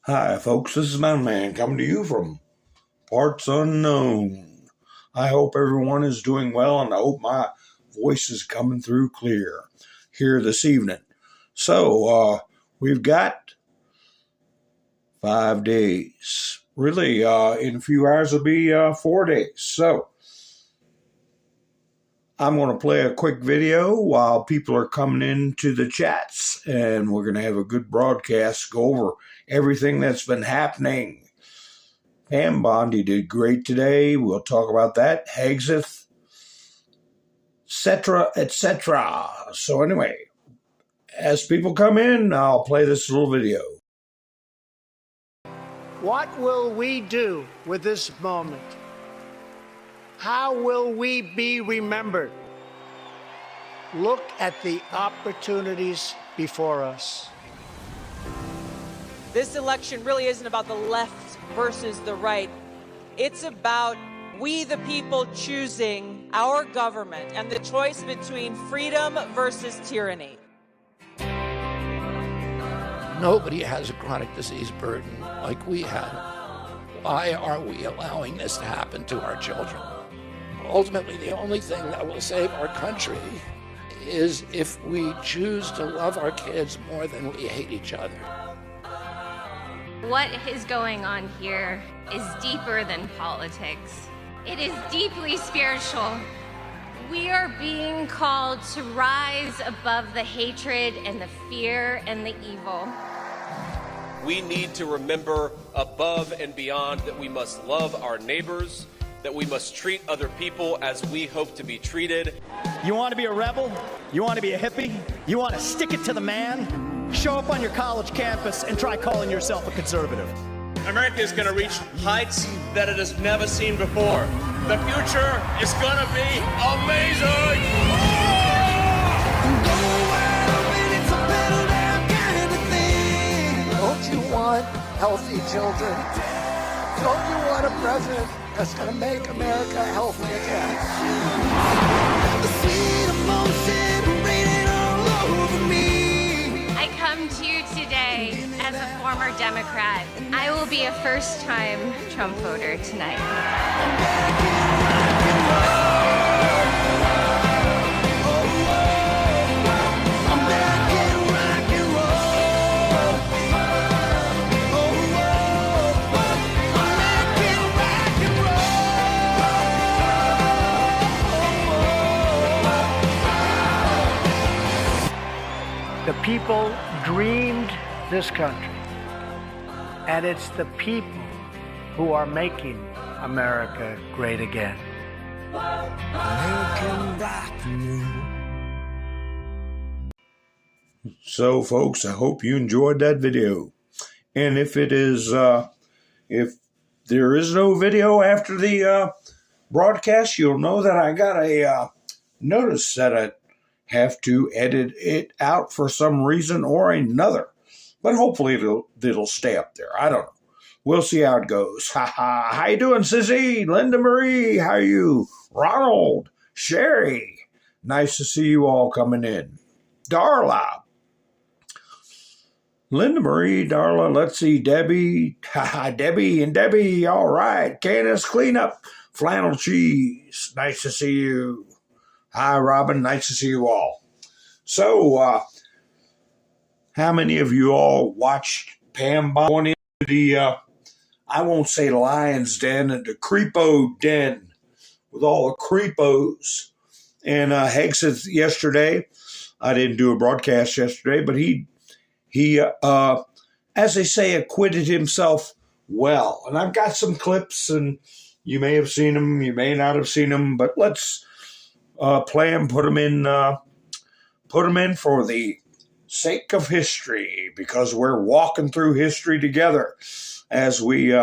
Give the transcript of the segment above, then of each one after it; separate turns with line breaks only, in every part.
Hi, folks. This is Mountain Man coming to you from parts unknown. I hope everyone is doing well, and I hope my voice is coming through clear here this evening. So, we've got 5 days. Really, in a few hours, it'll be 4 days. So, I'm going to play a quick video while people are coming into the chats, and we're going to have a good broadcast, go over everything that's been happening. And Bondi did great today. We'll talk about that. Hagseth, etc., etc. So anyway, as people come in, I'll play this little video.
What will we do with this moment? How will we be remembered? Look at the opportunities before us.
This election really isn't about the left versus the right. It's about we the people choosing our government and the choice between freedom versus tyranny.
Nobody has a chronic disease burden like we have. Why are we allowing this to happen to our children? Ultimately, the only thing that will save our country is if we choose to love our kids more than we hate each other.
What is going on here is deeper than politics. It is deeply spiritual. We are being called to rise above the hatred and the fear and the evil.
We need to remember above and beyond that we must love our neighbors, that we must treat other people as we hope to be treated.
You want to be a rebel? You want to be a hippie? You want to stick it to the man? Show up on your college campus and try calling yourself a conservative.
America is going to reach heights that it has never seen before. The future is going to be amazing!
Don't you want healthy children? Don't you want a president that's going to make America healthy again?
I come to you today as a former Democrat. I will be a first-time Trump voter tonight.
The people dreamed this country, and it's the people who are making America great again.
So, folks, I hope you enjoyed that video. And if it is, if there is no video after the broadcast, you'll know that I got a notice that I have to edit it out for some reason or another. But hopefully it'll stay up there. I don't know. We'll see how it goes. Ha ha. How you doing, Sissy? Linda Marie, how are you? Ronald, Sherry. Nice to see you all coming in. Darla. Linda Marie, Darla, let's see, Debbie. Ha Debbie and Debbie, all right. Candace, cleanup. Flannel cheese. Nice to see you. Hi, Robin. Nice to see you all. So, how many of you all watched Pam going into the, I won't say lion's den, the creepo den with all the creepos? And Hagseth yesterday, I didn't do a broadcast yesterday, but he, as they say, acquitted himself well. And I've got some clips, and you may have seen them, you may not have seen them, but let's play them, put them in for the sake of history, because we're walking through history together as we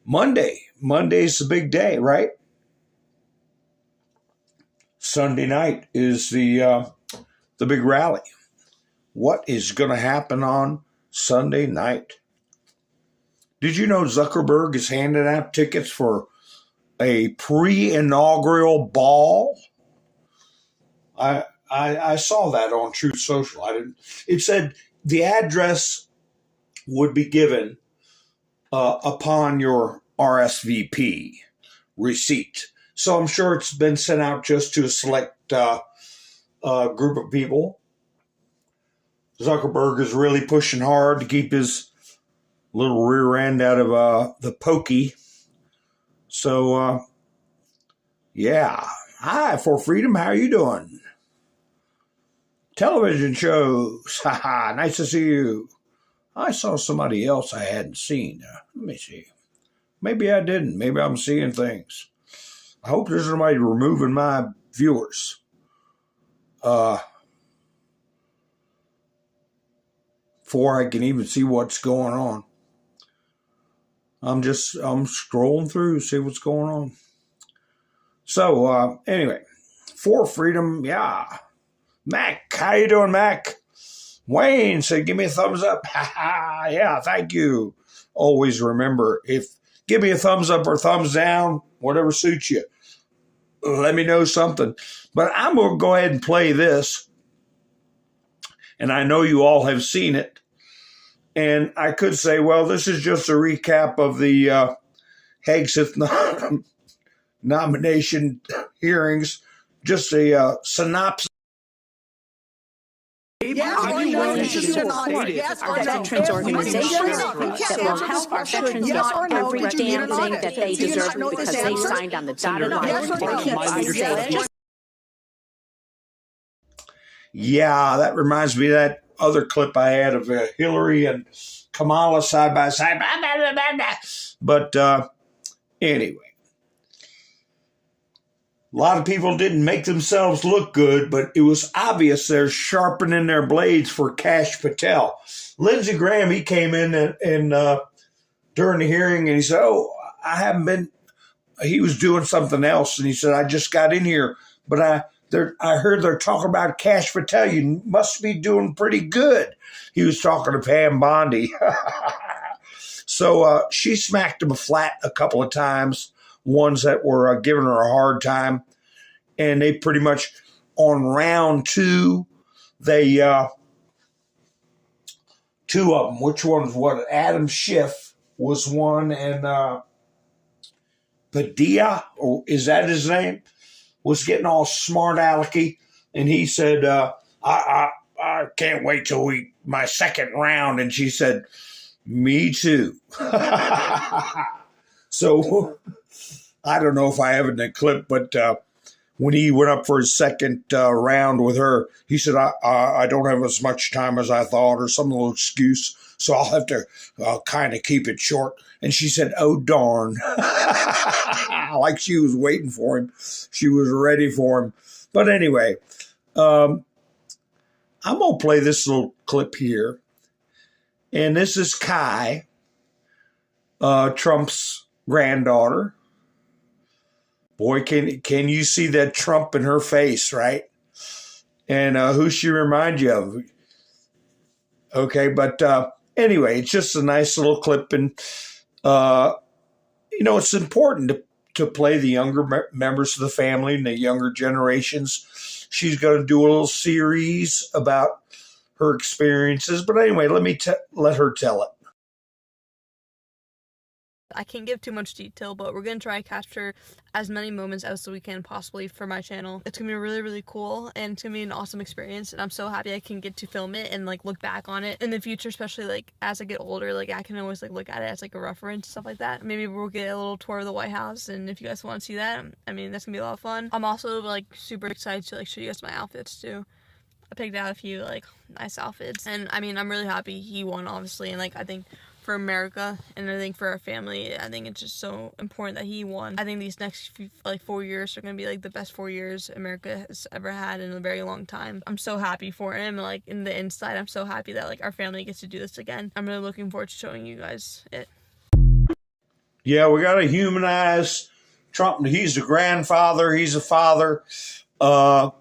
Monday's the big day, right? Sunday night is the big rally. What is going to happen on Sunday night? Did you know Zuckerberg is handing out tickets for a pre-inaugural ball? I saw that on Truth Social. It said the address would be given upon your RSVP receipt. So I'm sure it's been sent out just to a select group of people. Zuckerberg is really pushing hard to keep his little rear end out of the pokey. So, yeah. Hi, For Freedom. How are you doing? Television shows. Haha, nice to see you. I saw somebody else I hadn't seen. Let me see. Maybe I didn't. Maybe I'm seeing things. I hope there's nobody removing my viewers. Before I can even see what's going on. I'm scrolling through, see what's going on. So, anyway, For Freedom, yeah. Mac, how you doing, Mac? Wayne said, give me a thumbs up. Yeah, thank you. Always remember, give me a thumbs up or thumbs down, whatever suits you. Let me know something. But I'm going to go ahead and play this. And I know you all have seen it. And I could say, well, this is just a recap of the Hegseth nomination hearings. Just a synopsis.
Are you willing to support our veterans organizations that will help our veterans get every damn thing that they deserve because they signed on the dotted line to keep us safe?
Yeah, that reminds me of that other clip I had of Hillary and Kamala side by side. But anyway. A lot of people didn't make themselves look good, but it was obvious they're sharpening their blades for KASH Patel. Lindsey Graham, he came in and during the hearing and he said, I haven't been, he was doing something else. And he said, I just got in here, but I heard they're talking about KASH Patel. You must be doing pretty good. He was talking to Pam Bondi. So she smacked him flat a couple of times. Ones that were giving her a hard time. And they pretty much, on round two, they, two of them, which one was what? Adam Schiff was one, and Padilla, or is that his name, was getting all smart alecky. And he said, I can't wait till my second round. And she said, me too. So... I don't know if I have it in the clip, but when he went up for his second round with her, he said, I don't have as much time as I thought, or some little excuse, so I'll have to kind of keep it short. And she said, oh, darn. Like she was waiting for him. She was ready for him. But anyway, I'm going to play this little clip here. And this is Kai, Trump's granddaughter. Boy, can you see that Trump in her face, right? And who she remind you of? Okay, but anyway, it's just a nice little clip. And, it's important to play the younger members of the family and the younger generations. She's going to do a little series about her experiences. But anyway, let her tell it.
I can't give too much detail, but we're going to try to capture as many moments as we can possibly for my channel. It's going to be really, really cool, and it's going to be an awesome experience, and I'm so happy I can get to film it and, look back on it in the future, especially, as I get older. I can always, look at it as, a reference, stuff like that. Maybe we'll get a little tour of the White House, and if you guys want to see that, I mean, that's going to be a lot of fun. I'm also, super excited to, show you guys my outfits, too. I picked out a few, nice outfits, and, I mean, I'm really happy he won, obviously, and, I think for America, and I think for our family, I think it's just so important that he won. I think these next few, 4 years are going to be, the best 4 years America has ever had in a very long time. I'm so happy for him, in the inside, I'm so happy that, our family gets to do this again. I'm really looking forward to showing you guys it.
Yeah, we got to humanize Trump. He's a grandfather. He's a father. What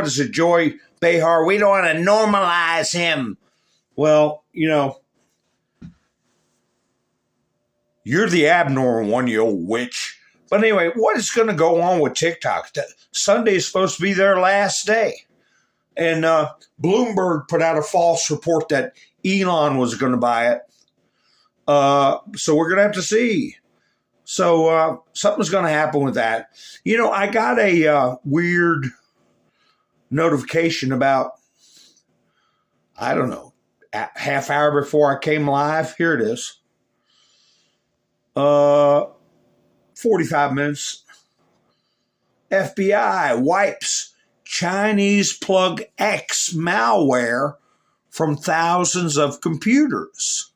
is it, Joy Behar? We don't want to normalize him. Well, you're the abnormal one, you old witch. But anyway, what is going to go on with TikTok? Sunday is supposed to be their last day. And Bloomberg put out a false report that Elon was going to buy it. So we're going to have to see. So something's going to happen with that. You know, I got a weird notification about, I don't know, a half hour before I came live. Here it is. 45 minutes. FBI wipes Chinese plug X malware from thousands of computers.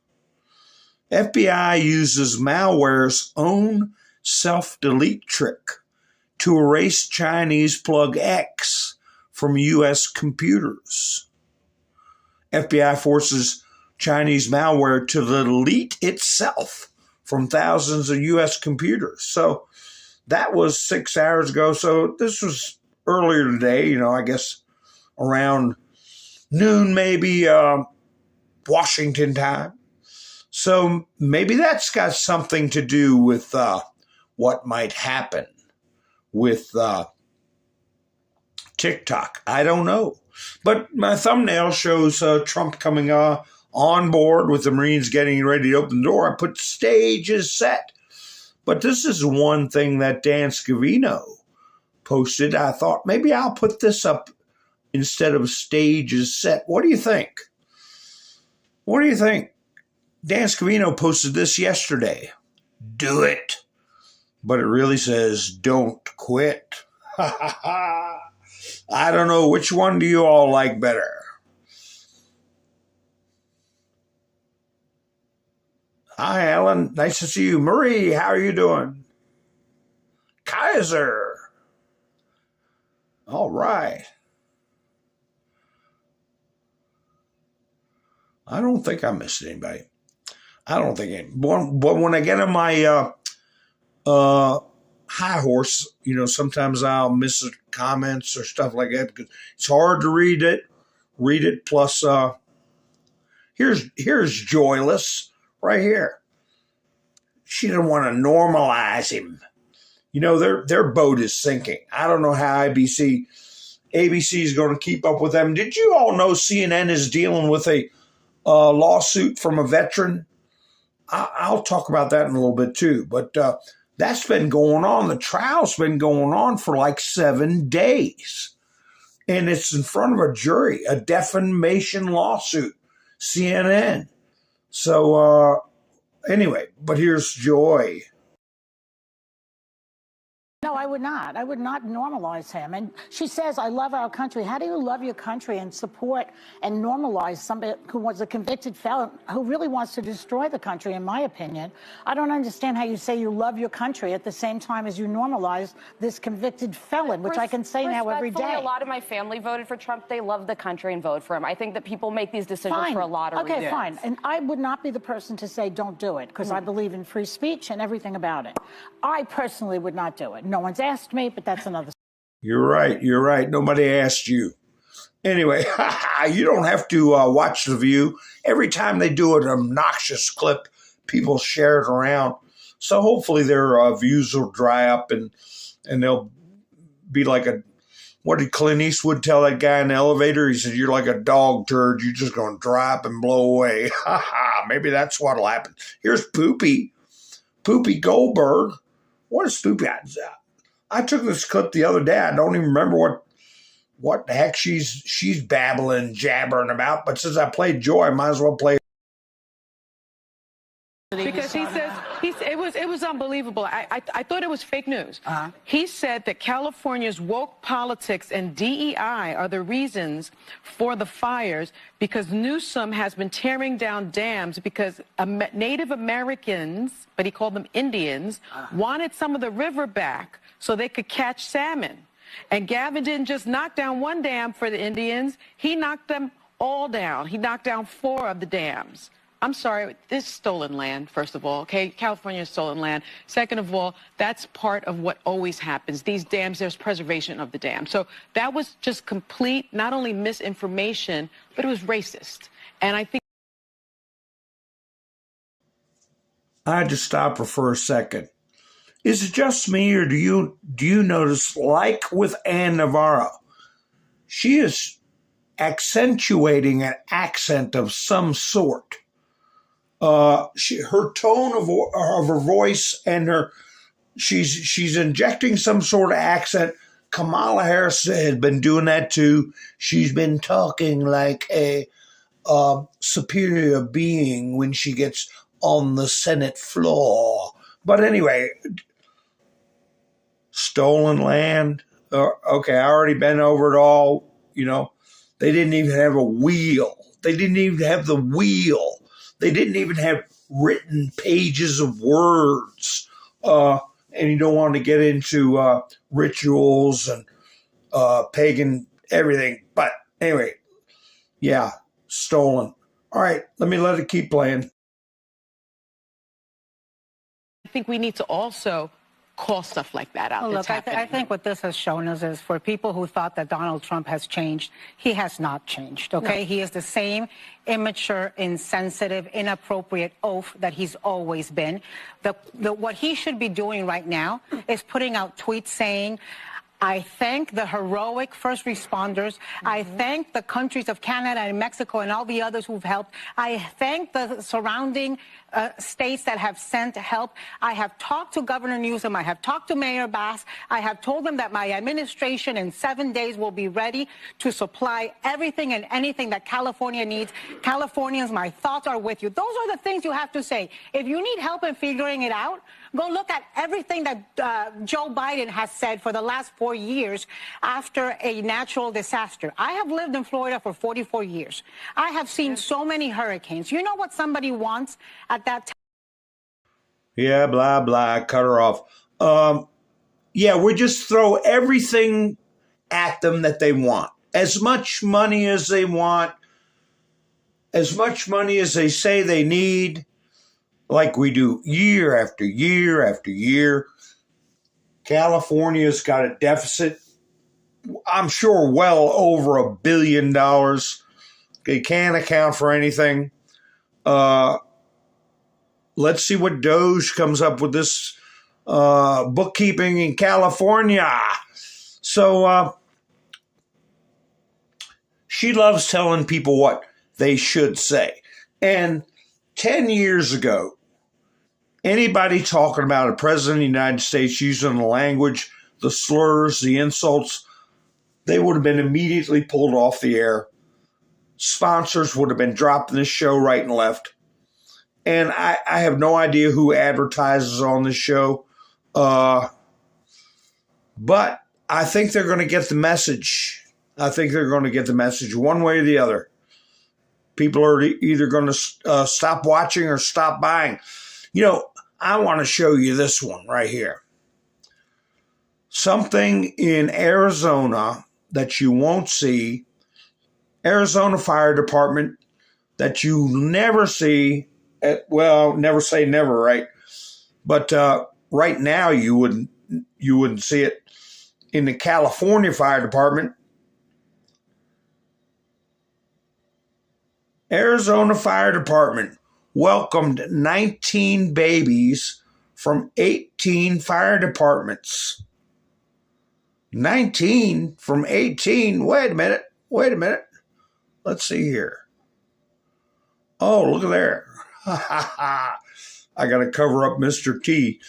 FBI uses malware's own self-delete trick to erase Chinese plug X from U.S. computers. FBI forces Chinese malware to delete itself from thousands of U.S. computers. So that was 6 hours ago. So this was earlier today, you know, I guess around noon, maybe Washington time. So maybe that's got something to do with what might happen with TikTok. I don't know. But my thumbnail shows Trump coming on board with the Marines getting ready to open the door. I put stage is set. But this is one thing that Dan Scavino posted. I thought maybe I'll put this up instead of stage is set. What do you think? What do you think? Dan Scavino posted this yesterday. Do it. But it really says don't quit. I don't know. Which one do you all like better? Hi, Alan. Nice to see you. Marie, how are you doing? Kaiser. All right. I don't think I missed anybody. I don't think any. But when I get on my high horse, you know, sometimes I'll miss comments or stuff like that because it's hard to read it. Plus, here's Joyless right here. She didn't want to normalize him. You know, their boat is sinking. I don't know how ABC is going to keep up with them. Did you all know CNN is dealing with a lawsuit from a veteran? I'll talk about that in a little bit too. But that's been going on. The trial's been going on for like 7 days. And it's in front of a jury, a defamation lawsuit, CNN. So anyway, but here's Joy.
No, I would not. I would not normalize him. And she says, I love our country. How do you love your country and support and normalize somebody who was a convicted felon who really wants to destroy the country, in my opinion? I don't understand how you say you love your country at the same time as you normalize this convicted felon, which I can say now every day.
A lot of my family voted for Trump. They love the country and vote for him. I think that people make these decisions
Fine.
for a lot of reasons.
Okay, fine. And I would not be the person to say don't do it because I believe in free speech and everything about it. I personally would not do it. No one's asked me, but that's another.
You're right. You're right. Nobody asked you. Anyway, you don't have to watch The View. Every time they do an obnoxious clip, people share it around. So hopefully their views will dry up and they'll be like what did Clint Eastwood tell that guy in the elevator? He said, you're like a dog turd. You're just going to dry up and blow away. Maybe that's what'll happen. Here's Poopy Goldberg. What is Poopy? I took this clip the other day. I don't even remember what the heck she's babbling, jabbering about. But since I played Joy, I might as well play.
Because he says it was unbelievable. I thought it was fake news. He said that California's woke politics and DEI are the reasons for the fires because Newsom has been tearing down dams because Native Americans, but he called them Indians, wanted some of the river back so they could catch salmon. And Gavin didn't just knock down one dam for the Indians. He knocked them all down. He knocked down 4 of the dams. I'm sorry, this is stolen land, first of all, okay? California is stolen land. Second of all, that's part of what always happens. These dams, there's preservation of the dam. So that was just complete, not only misinformation, but it was racist. And I think
I had to stop her for a second. Is it just me, or do you notice, like with Ann Navarro, she is accentuating an accent of some sort. her tone of her voice and she's injecting some sort of accent. Kamala Harris has been doing that too. She's been talking like a superior being when she gets on the Senate floor. But anyway, stolen land. Okay, I already been over it all. They didn't even have a wheel. They didn't even have the wheel. They didn't even have written pages of words. And you don't want to get into rituals and pagan everything. But anyway, yeah, stolen. All right, let it keep playing.
I think we need to also call stuff like that out.
Well, look, I think what this has shown us is for people who thought that Donald Trump has changed, he has not changed, okay? No. He is the same immature, insensitive, inappropriate oaf that he's always been. What he should be doing right now is putting out tweets saying, I thank the heroic first responders. I thank the countries of Canada and Mexico and all the others who've helped. I thank the surrounding states that have sent help. I have talked to Governor Newsom. I have talked to Mayor Bass. I have told them that my administration in 7 days will be ready to supply everything and anything that California needs. Californians, my thoughts are with you. Those are the things you have to say. If you need help in figuring it out, go look at everything that Joe Biden has said for the last 4 years after a natural disaster. I have lived in Florida for 44 years. I have seen so many hurricanes. You know what somebody wants at that time?
Yeah, blah, blah, cut her off. Yeah, we just throw everything at them that they want. As much money as they want, as much money as they say they need, like we do year after year after year. California's got a deficit, I'm sure, well over $1 billion. They can't account for anything. Let's see what Doge comes up with this bookkeeping in California. So she loves telling people what they should say. And 10 years ago, anybody talking about a president of the United States using the language, the slurs, the insults, they would have been immediately pulled off the air. Sponsors would have been dropping this show right and left. And I have no idea who advertises on this show. But I think they're going to get the message. I think they're going to get the message one way or the other. People are either going to stop watching or stop buying. I want to show you this one right here. Something in Arizona that you won't see. Arizona Fire Department that you never see. Never say never, right? But right now you wouldn't see it. In the California Fire Department, Arizona Fire Department welcomed 19 babies from 18 fire departments. 19 from 18. Wait a minute. Let's see here. Oh, look at there. I got to cover up Mr. T.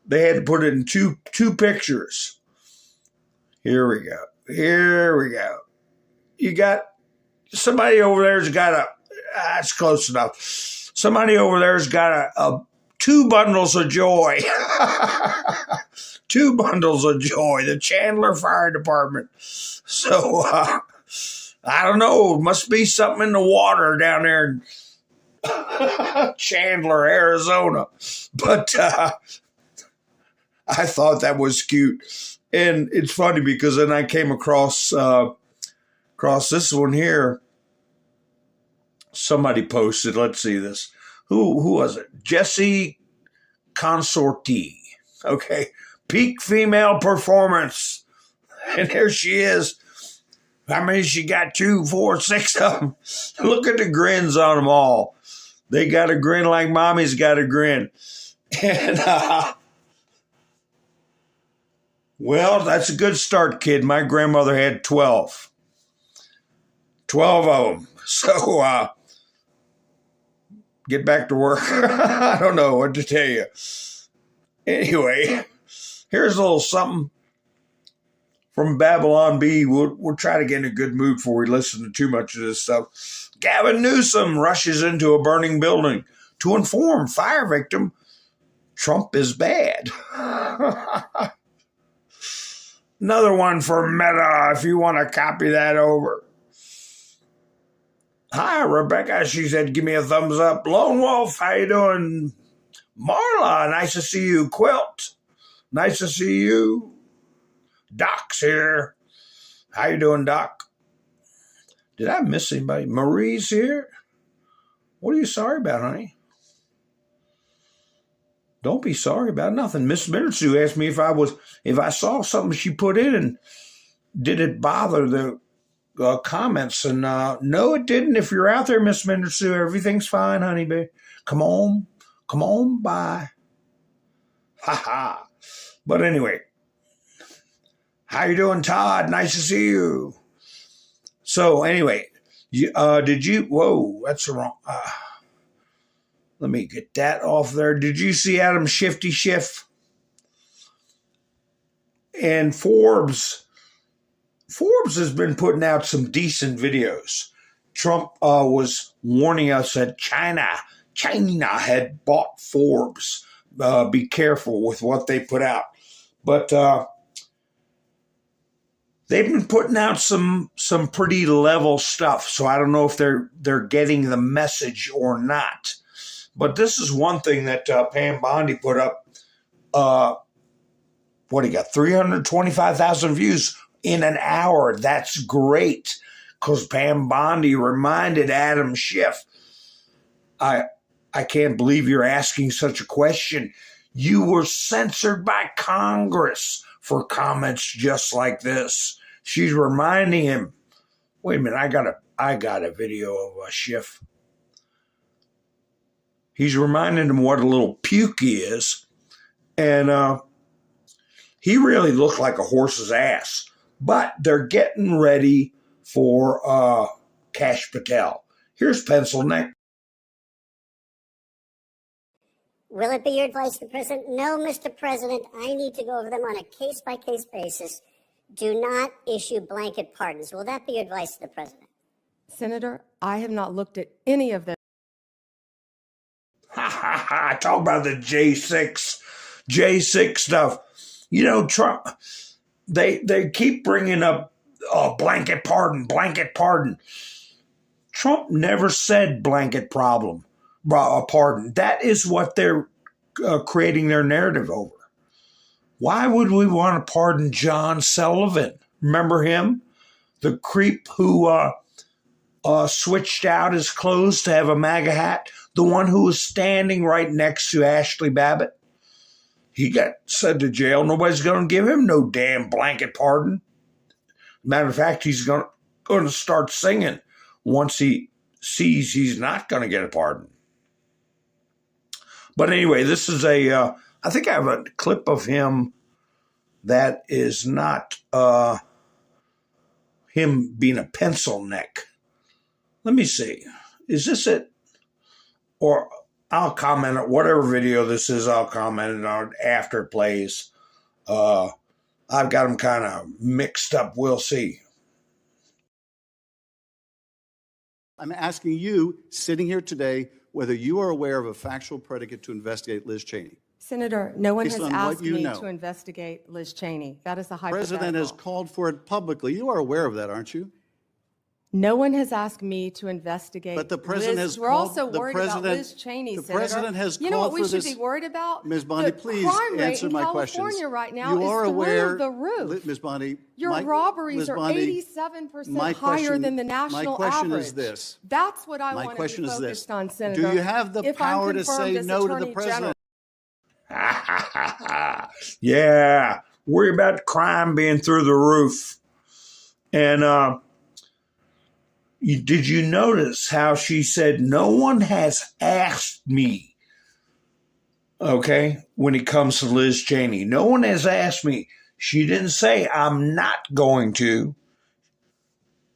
They had to put it in two pictures. Here we go. You got somebody over there's got that's close enough. Somebody over there's got two bundles of joy. 2 bundles of joy. The Chandler Fire Department. So, I don't know. Must be something in the water down there in Chandler, Arizona. But I thought that was cute. And it's funny because then I came across this one here. Somebody posted, let's see this. Who was it? Jesse Consorti. Okay. Peak female performance. And there she is. I mean, she got 2, 4, 6 of them. Look at the grins on them all. They got a grin like mommy's got a grin. And, well, that's a good start, kid. My grandmother had 12. 12 of them. So, get back to work. I don't know what to tell you. Anyway, here's a little something from Babylon B. We'll try to get in a good mood before we listen to too much of this stuff. Gavin Newsom rushes into a burning building to inform fire victim Trump is bad. Another one for Meta, if you want to copy that over. Hi, Rebecca. She said, give me a thumbs up. Lone Wolf, how you doing? Marla, nice to see you. Quilt, nice to see you. Doc's here. How you doing, Doc? Did I miss anybody? Marie's here. What are you sorry about, honey? Don't be sorry about nothing. Miss Minutsu asked me if I saw something she put in and did it bother the comments. And no, it didn't. If you're out there, Miss Minutsu, everything's fine, honey, babe. Come on, bye. Ha ha. But anyway, how you doing, Todd? Nice to see you. So anyway, whoa, that's the wrong. Let me get that off there. Did you see Adam Shifty Schiff? And Forbes has been putting out some decent videos. Trump was warning us that China had bought Forbes. Be careful with what they put out. But they've been putting out some pretty level stuff. So I don't know if they're getting the message or not. But this is one thing that Pam Bondi put up. What do you got? 325,000 views in an hour. That's great. Because Pam Bondi reminded Adam Schiff, I can't believe you're asking such a question. You were censored by Congress for comments just like this. She's reminding him, wait a minute, I got a video of Schiff. He's reminding him what a little puke he is. And he really looked like a horse's ass. But they're getting ready for Kash Patel. Here's Pencil Neck.
Will it be your advice to the president? No, Mr. President, I need to go over them on a case-by-case basis. Do not issue blanket pardons. Will that be your advice to the president?
Senator, I have not looked at any of them.
Ha ha ha, talk about the J6 stuff. You know, Trump, they keep bringing up blanket pardon. Trump never said blanket pardon. That is what they're creating their narrative over. Why would we want to pardon John Sullivan? Remember him? The creep who switched out his clothes to have a MAGA hat? The one who was standing right next to Ashley Babbitt? He got sent to jail. Nobody's going to give him no damn blanket pardon. Matter of fact, he's going to start singing once he sees he's not going to get a pardon. But anyway, this is I think I have a clip of him that is not him being a pencil neck. Let me see. Is this it? Or I'll comment on whatever video this is. I'll comment on it after it plays. I've got them kind of mixed up. We'll see.
I'm asking you, sitting here today, whether you are aware of a factual predicate to investigate Liz Cheney.
Senator, no one
Based
has
on
asked
what you
me
know.
to investigate Liz Cheney. That is a
The
hypothetical.
president has called for it publicly. You are aware of that, aren't you?
No one has asked me to investigate.
But the president
Liz.
has
We're
called-
also
the
worried about
president-
Liz Cheney,
the
Senator.
president has
You know what
called
we
for
should
this-
be worried about?
Ms. Bondi,
The
please
crime rate
answer
in
my
California
questions.
right now
You are
is
aware,
through the roof.
Ms. Bondi,
Your robberies
Ms.
are
Bondi,
87%
my
higher
question-
than the national
my question
average.
is this.
That's what I
My
want to
question
be
is
focused
this.
on,
Do
Senator.
you have the
If I'm
power to
confirmed
say
as
no to the
Attorney
president?
Yeah, worry about crime being through the roof. And did you notice how she said, no one has asked me, okay, when it comes to Liz Cheney? No one has asked me. She didn't say, I'm not going to.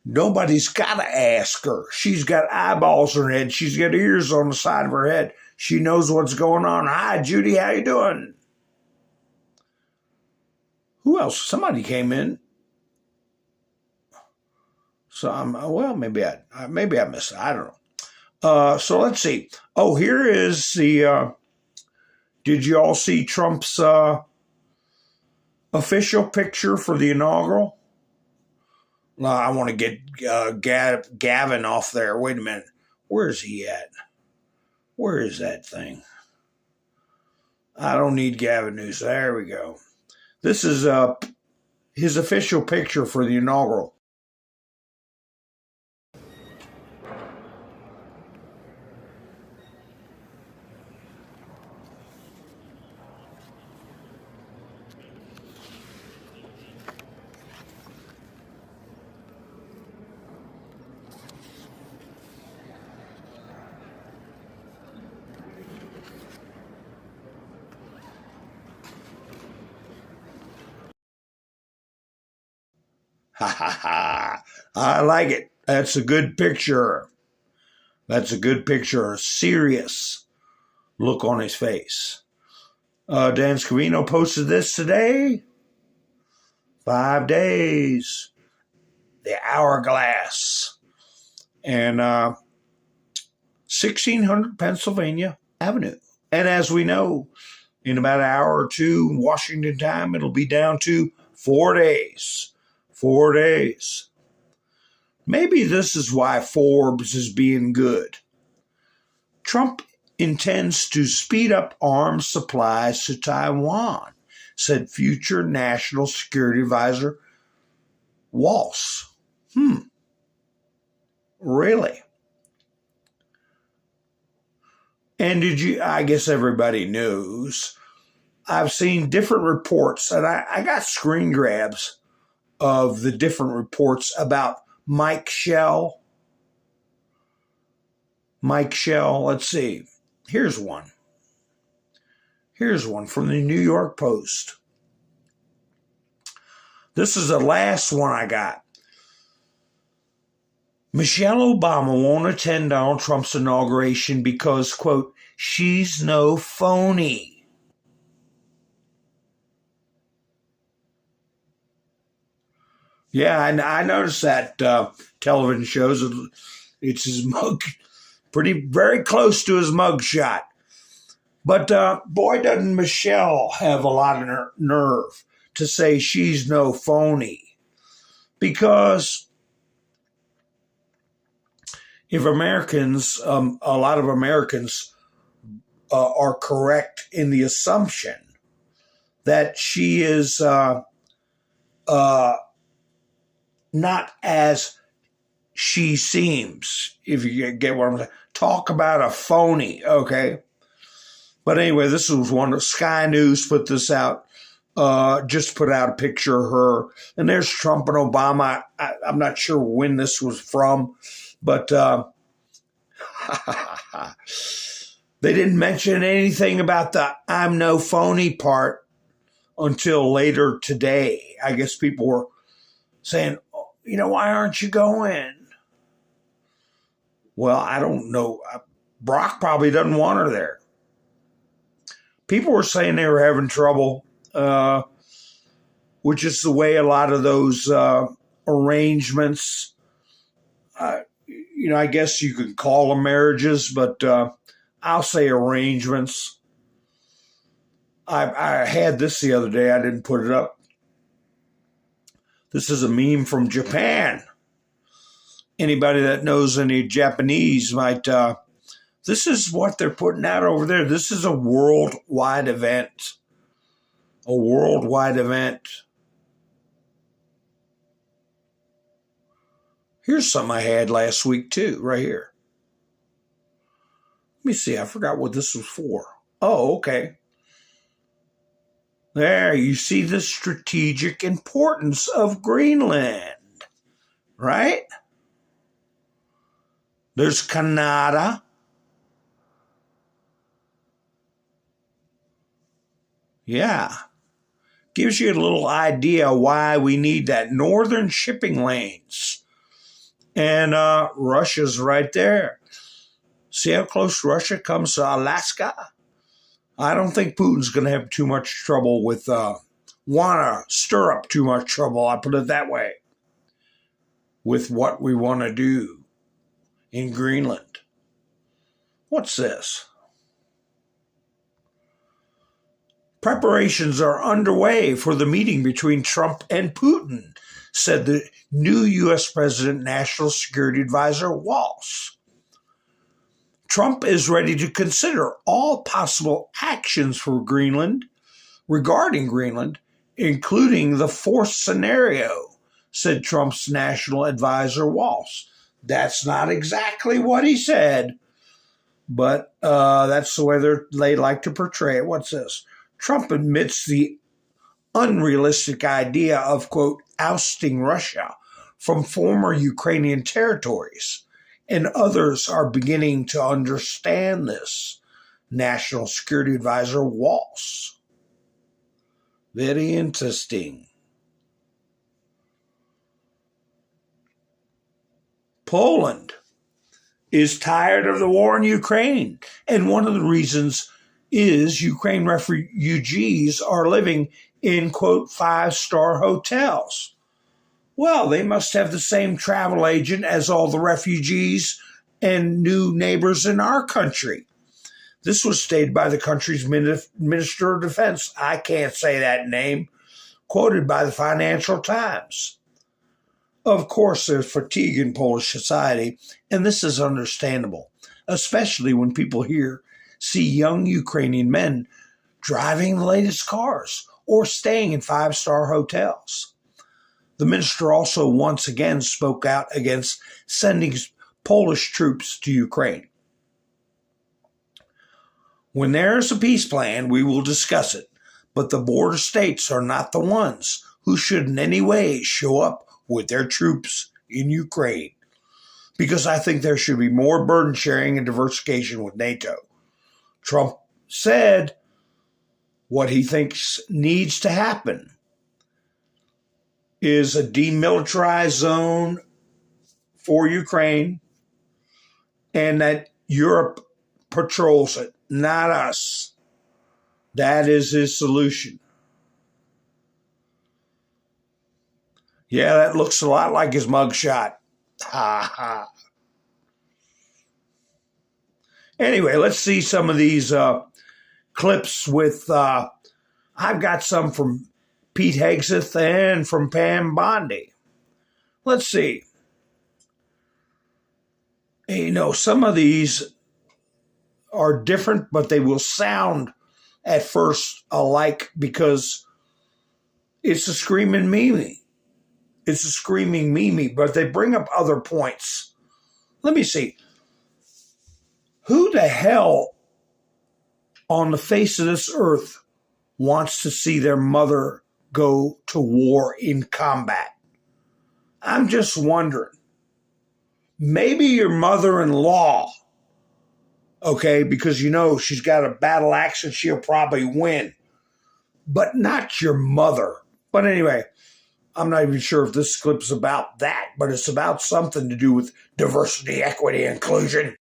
Nobody's got to ask her. She's got eyeballs in her head. She's got ears on the side of her head. She knows what's going on. Hi, Judy. How you doing? Who else? Somebody came in. So maybe I missed it. I don't know. So let's see. Oh, here is the. Did you all see Trump's official picture for the inaugural? I want to get Gavin off there. Wait a minute. Where is he at? Where is that thing? I don't need Gavin News. There we go. This is his official picture for the inaugural. Ha ha ha. I like it. That's a good picture. That's a good picture. A serious look on his face. Dan Scavino posted this today. 5 days. The hourglass. And 1600 Pennsylvania Avenue. And as we know, in about an hour or two, Washington time, it'll be down to 4 days. 4 days. Maybe this is why Forbes is being good. Trump intends to speed up arms supplies to Taiwan, said future National Security Advisor Walsh. Really? And I guess everybody knows, I've seen different reports, and I got screen grabs of the different reports about Mike Shell. Mike Shell, let's see. Here's one. Here's one from the New York Post. This is the last one I got. Michelle Obama won't attend Donald Trump's inauguration because, quote, she's no phony. Yeah, I noticed that television shows. It's his mug, very close to his mug shot. But boy, doesn't Michelle have a lot of nerve to say she's no phony. Because if Americans, a lot of Americans are correct in the assumption that she is not as she seems, if you get what I'm saying. Talk about a phony, okay? But anyway, this was one of Sky News put this out, just put out a picture of her. And there's Trump and Obama. I'm not sure when this was from, but they didn't mention anything about the I'm no phony part until later today. I guess people were saying, why aren't you going? Well, I don't know. Brock probably doesn't want her there. People were saying they were having trouble, which is the way a lot of those arrangements, I guess you could call them marriages, but I'll say arrangements. I had this the other day. I didn't put it up. This is a meme from Japan. Anybody that knows any Japanese might, this is what they're putting out over there. This is a worldwide event. A worldwide event. Here's something I had last week too, right here. Let me see, I forgot what this was for. Oh, okay. There, you see the strategic importance of Greenland, right? There's Canada. Yeah. Gives you a little idea why we need that northern shipping lanes. And Russia's right there. See how close Russia comes to Alaska? I don't think Putin's going to have too much trouble with, want to stir up too much trouble, I put it that way, with what we want to do in Greenland. What's this? Preparations are underway for the meeting between Trump and Putin, said the new U.S. President National Security Advisor Walsh. Trump is ready to consider all possible actions for Greenland, regarding Greenland, including the fourth scenario, said Trump's national advisor Walsh. That's not exactly what he said, but that's the way they like to portray it. What's this? Trump admits the unrealistic idea of, quote, ousting Russia from former Ukrainian territories, and others are beginning to understand this, National Security Advisor Walsh. Very interesting. Poland is tired of the war in Ukraine, and one of the reasons is Ukraine refugees are living in, quote, 5-star hotels. Well, they must have the same travel agent as all the refugees and new neighbors in our country. This was stated by the country's Minister of Defense. I can't say that name, quoted by the Financial Times. Of course, there's fatigue in Polish society, and this is understandable, especially when people see young Ukrainian men driving the latest cars or staying in 5-star hotels. The minister also once again spoke out against sending Polish troops to Ukraine. When there's a peace plan, we will discuss it, but the border states are not the ones who should in any way show up with their troops in Ukraine, because I think there should be more burden sharing and diversification with NATO. Trump said what he thinks needs to happen is a demilitarized zone for Ukraine, and that Europe patrols it, not us. That is his solution. Yeah, that looks a lot like his mugshot. Ha ha. Anyway, let's see some of these clips with, I've got some from Pete Hegseth and from Pam Bondi. Let's see. You know, some of these are different, but they will sound at first alike because it's a screaming Mimi. It's a screaming Mimi, but they bring up other points. Let me see. Who the hell on the face of this earth wants to see their mother go to war in combat? I'm just wondering. Maybe your mother-in-law, okay, because you know she's got a battle axe and she'll probably win, but not your mother. But anyway, I'm not even sure if this clip's about that, but it's about something to do with diversity, equity, inclusion.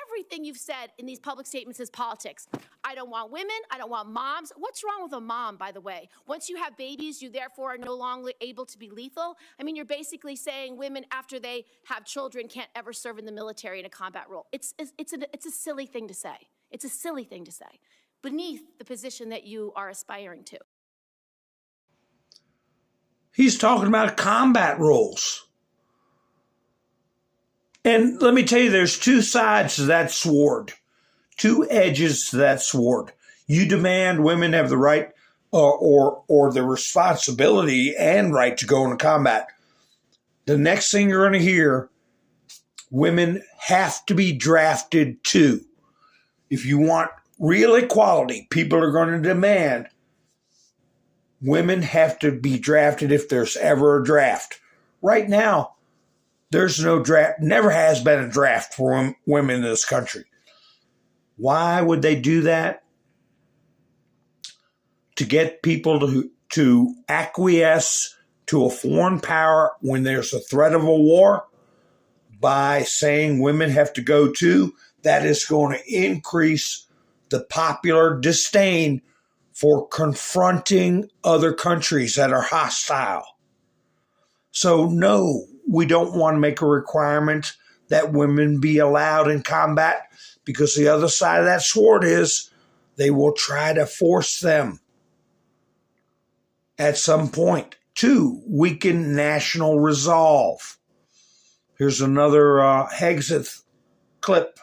Everything you've said in these public statements is politics. I don't want women. I don't want moms. What's wrong with a mom, by the way? Once you have babies, you therefore are no longer able to be lethal. I mean, you're basically saying women, after they have children, can't ever serve in the military in a combat role. It's a silly thing to say. It's a silly thing to say, beneath the position that you are aspiring to.
He's talking about combat roles. And let me tell you, there's two sides to that sword, two edges to that sword. You demand women have the right or the responsibility and right to go into combat. The next thing you're going to hear, women have to be drafted too. If you want real equality, people are going to demand women have to be drafted if there's ever a draft. Right now, there's no draft, never has been a draft for women in this country. Why would they do that? To get people to acquiesce to a foreign power when there's a threat of a war by saying women have to go too, that is going to increase the popular disdain for confronting other countries that are hostile. So no, we don't want to make a requirement that women be allowed in combat, because the other side of that sword is they will try to force them at some point to weaken national resolve. Here's another Hegseth clip.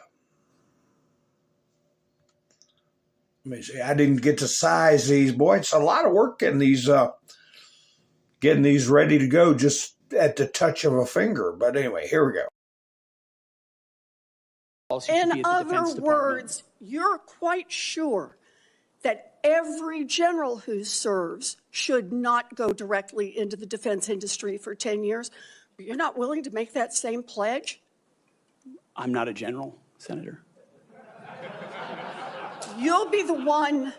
Let me see. I didn't get to size these. Boy, it's a lot of work getting these ready to go just at the touch of a finger. But anyway, here we go.
In other words, you're quite sure that every general who serves should not go directly into the defense industry for 10 years. You're not willing to make that same pledge?
I'm not a general, Senator.
You'll be the one,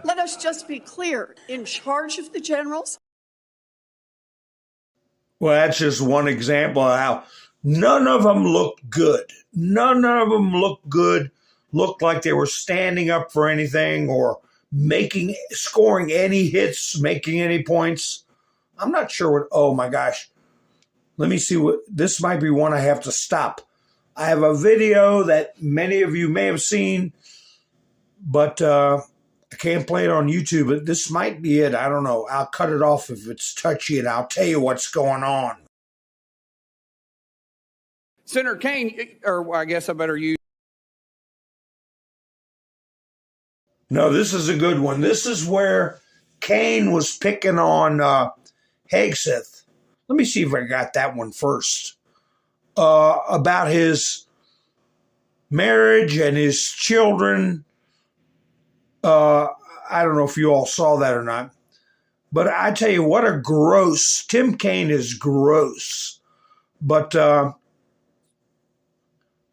let us just be clear, in charge of the generals?
Well, that's just one example of how none of them looked good. None of them looked good, looked like they were standing up for anything or scoring any hits, making any points. I'm not sure what, oh my gosh. Let me see what, this might be one I have to stop. I have a video that many of you may have seen, but I can't play it on YouTube, but this might be it. I don't know. I'll cut it off if it's touchy, and I'll tell you what's going on.
Senator Kaine, or I guess I better use.
No, this is a good one. This is where Kaine was picking on Hegseth. Let me see if I got that one first. About his marriage and his children. I don't know if you all saw that or not, but I tell you what, Tim Kaine is gross. But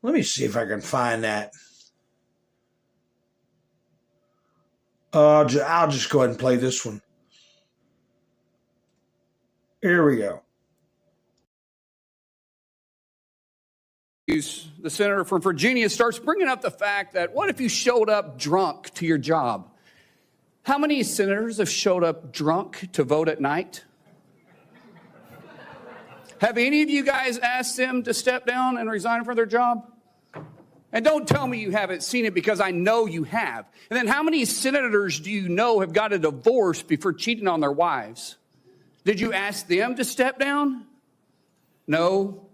let me see if I can find that. I'll just go ahead and play this one. Here we go.
The senator from Virginia starts bringing up the fact that what if you showed up drunk to your job? How many senators have showed up drunk to vote at night? Have any of you guys asked them to step down and resign from their job? And don't tell me you haven't seen it, because I know you have. And then how many senators do you know have got a divorce before cheating on their wives? Did you ask them to step down? No.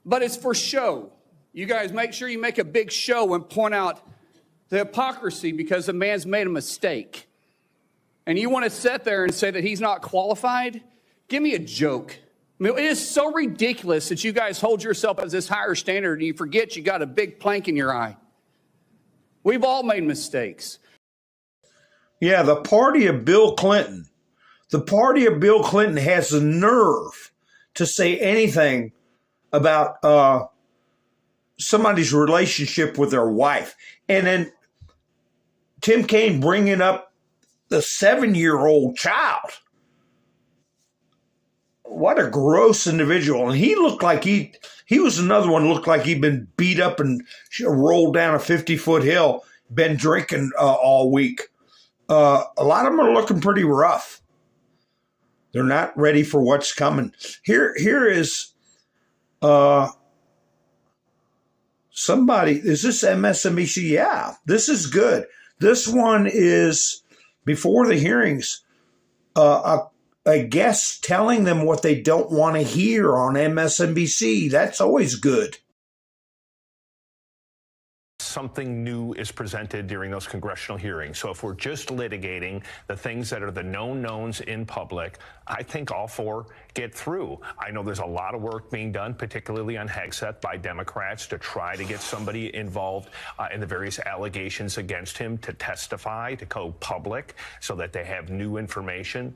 But it's for show. You guys make sure you make a big show and point out the hypocrisy because the man's made a mistake. And you want to sit there and say that he's not qualified? Give me a joke. I mean, it is so ridiculous that you guys hold yourself as this higher standard and you forget you got a big plank in your eye. We've all made mistakes.
Yeah, the party of Bill Clinton. The party of Bill Clinton has the nerve to say anything about somebody's relationship with their wife. And then Tim Kaine bringing up the 7-year-old child. What a gross individual. And he looked like he was another one, looked like he'd been beat up and rolled down a 50-foot hill, been drinking all week. A lot of them are looking pretty rough. They're not ready for what's coming. Here is somebody, is this MSNBC? Yeah, this is good. This one is before the hearings, a guest telling them what they don't want to hear on MSNBC. That's always good.
Something new is presented during those congressional hearings. So if we're just litigating the things that are the known knowns in public, I think all four get through. I know there's a lot of work being done, particularly on Hegseth by Democrats, to try to get somebody involved in the various allegations against him to testify, to go public, so that they have new information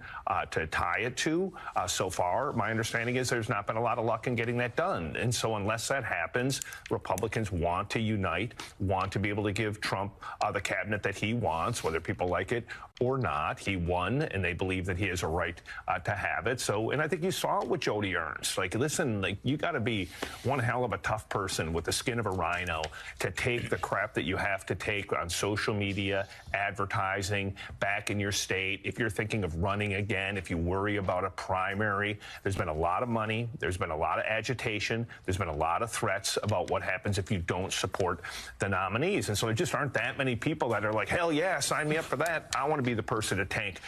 to tie it to. So far, my understanding is there's not been a lot of luck in getting that done. And so unless that happens, Republicans want to unite, want to be able to give Trump the cabinet that he wants, whether people like it or not. He won, and they believe that he has a right to have it. So, and I think you saw it with Jody Ernst. Like, listen, like, you got to be one hell of a tough person with the skin of a rhino to take the crap that you have to take on social media, advertising, back in your state. If you're thinking of running again, if you worry about a primary, there's been a lot of money, there's been a lot of agitation, there's been a lot of threats about what happens if you don't support the nominees. And so there just aren't that many people that are like, hell yeah, sign me up for that. I want to be the person to tank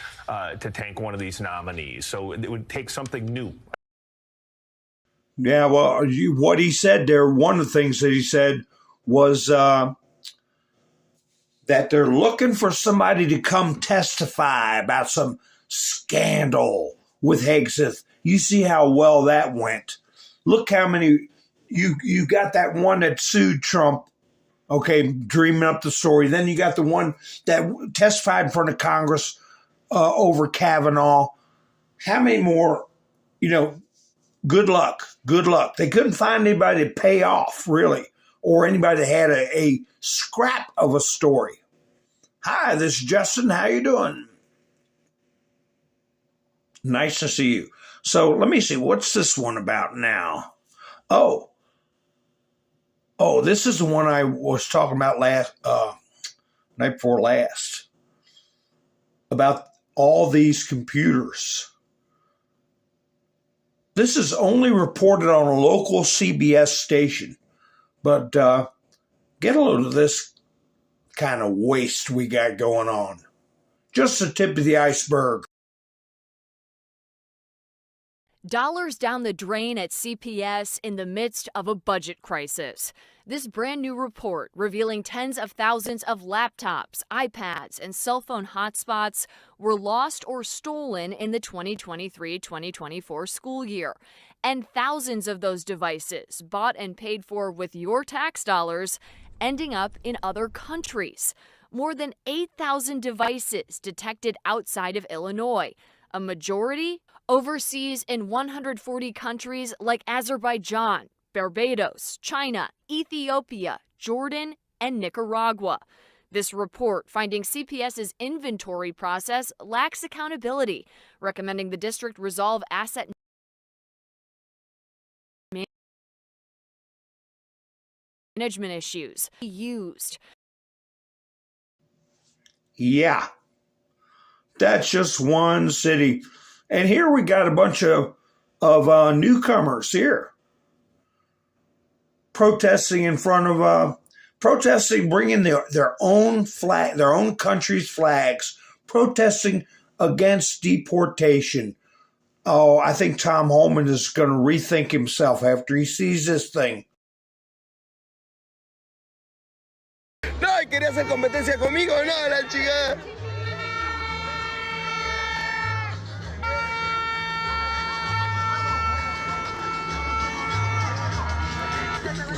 one of these nominees. So it would take something new.
Yeah, well, what he said there, one of the things that he said was that they're looking for somebody to come testify about some scandal with Hegseth. You see how well that went. Look how many, you got that one that sued Trump, okay, dreaming up the story. Then you got the one that testified in front of Congress over Kavanaugh. How many more, good luck. Good luck. They couldn't find anybody to pay off, really, or anybody that had a scrap of a story. Hi, this is Justin. How you doing? Nice to see you. So let me see. What's this one about now? Oh, this is the one I was talking about night before last, about all these computers. This is only reported on a local CBS station, but get a load of this kind of waste we got going on. Just the tip of the iceberg.
Dollars down the drain at CPS in the midst of a budget crisis. This brand new report revealing tens of thousands of laptops, iPads, and cell phone hotspots were lost or stolen in the 2023-2024 school year. And thousands of those devices, bought and paid for with your tax dollars, ending up in other countries. More than 8,000 devices detected outside of Illinois. A majority overseas in 140 countries like Azerbaijan, Barbados, China, Ethiopia, Jordan, and Nicaragua. This report finding CPS's inventory process lacks accountability, recommending the district resolve asset management issues used.
Yeah, that's just one city. And here we got a bunch of newcomers here protesting in front of, bringing their own flag, their own country's flags, protesting against deportation. Oh, I think Tom Homan is going to rethink himself after he sees this thing.
No, quería hacer competencia conmigo, no, la chica.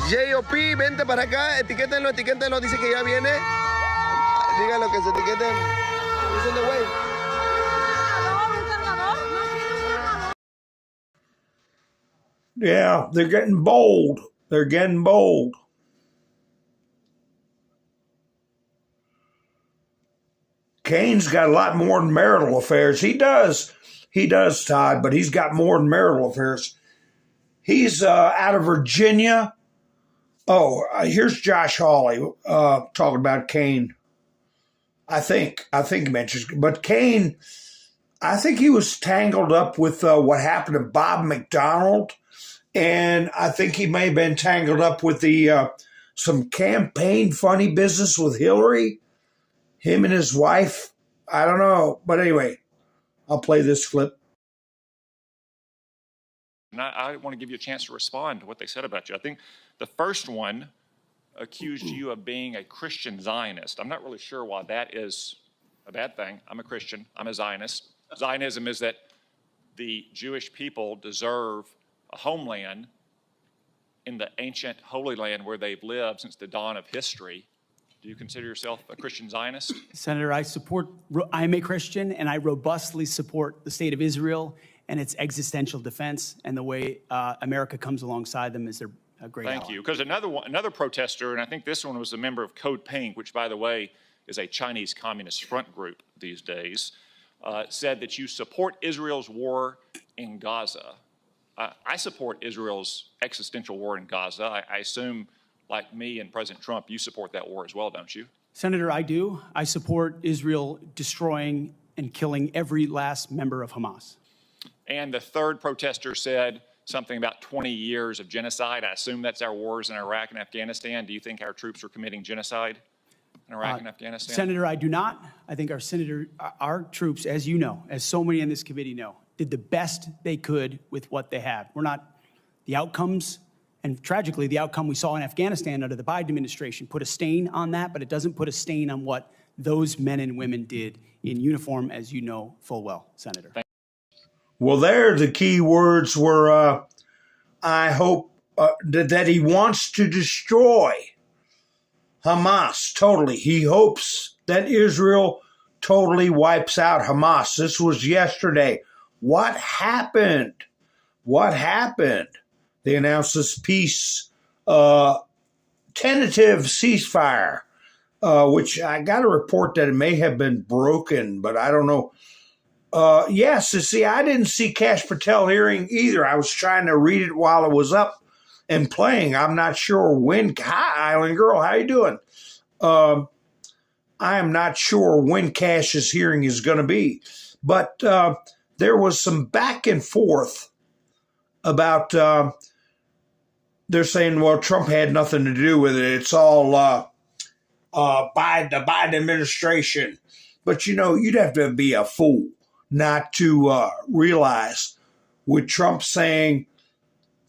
JOP, vente para acá, etiquétenlo, dice que ya viene. Díganlo que se etiqueten. He's on the way.
Yeah, they're getting bold. They're getting bold. Kane's got a lot more than marital affairs. He does, Todd, but he's got more than marital affairs. He's out of Virginia. Oh, here's Josh Hawley talking about Kane. I think he mentions, but Kane, I think he was tangled up with what happened to Bob McDonald, and I think he may have been tangled up with the some campaign funny business with Hillary. Him and his wife, I don't know. But anyway, I'll play this clip.
And I want to give you a chance to respond to what they said about you. I think the first one accused you of being a Christian Zionist. I'm not really sure why that is a bad thing. I'm a Christian. I'm a Zionist. Zionism is that the Jewish people deserve a homeland in the ancient Holy Land where they've lived since the dawn of history. Do you consider yourself a Christian Zionist?
Senator, I'm a Christian, and I robustly support the state of Israel and its existential defense, and the way America comes alongside them is a great ally.
Thank you. Because another protester, and I think this one was a member of Code Pink, which, by the way, is a Chinese Communist front group these days, said that you support Israel's war in Gaza. I support Israel's existential war in Gaza. I assume, like me and President Trump, you support that war as well, don't you?
Senator, I do. I support Israel destroying and killing every last member of Hamas.
And the third protester said something about 20 years of genocide. I assume that's our wars in Iraq and Afghanistan. Do you think our troops are committing genocide in Iraq and Afghanistan?
Senator, I do not. I think our troops, as you know, as so many in this committee know, did the best they could with what they had. We're not the outcomes, and tragically, the outcome we saw in Afghanistan under the Biden administration put a stain on that, but it doesn't put a stain on what those men and women did in uniform, as you know full well, Senator.
Well, there the key words were, I hope that he wants to destroy Hamas totally. He hopes that Israel totally wipes out Hamas. This was yesterday. What happened? What happened? They announced this peace, tentative ceasefire, which I got a report that it may have been broken, but I don't know. Yes, see, I didn't see Kash Patel hearing either. I was trying to read it while it was up and playing. I'm not sure when. Hi, Island Girl, how you doing? I am not sure when Kash's hearing is going to be, but there was some back and forth about. They're saying, well, Trump had nothing to do with it. It's all by the Biden administration. But, you know, you'd have to be a fool not to realize with Trump saying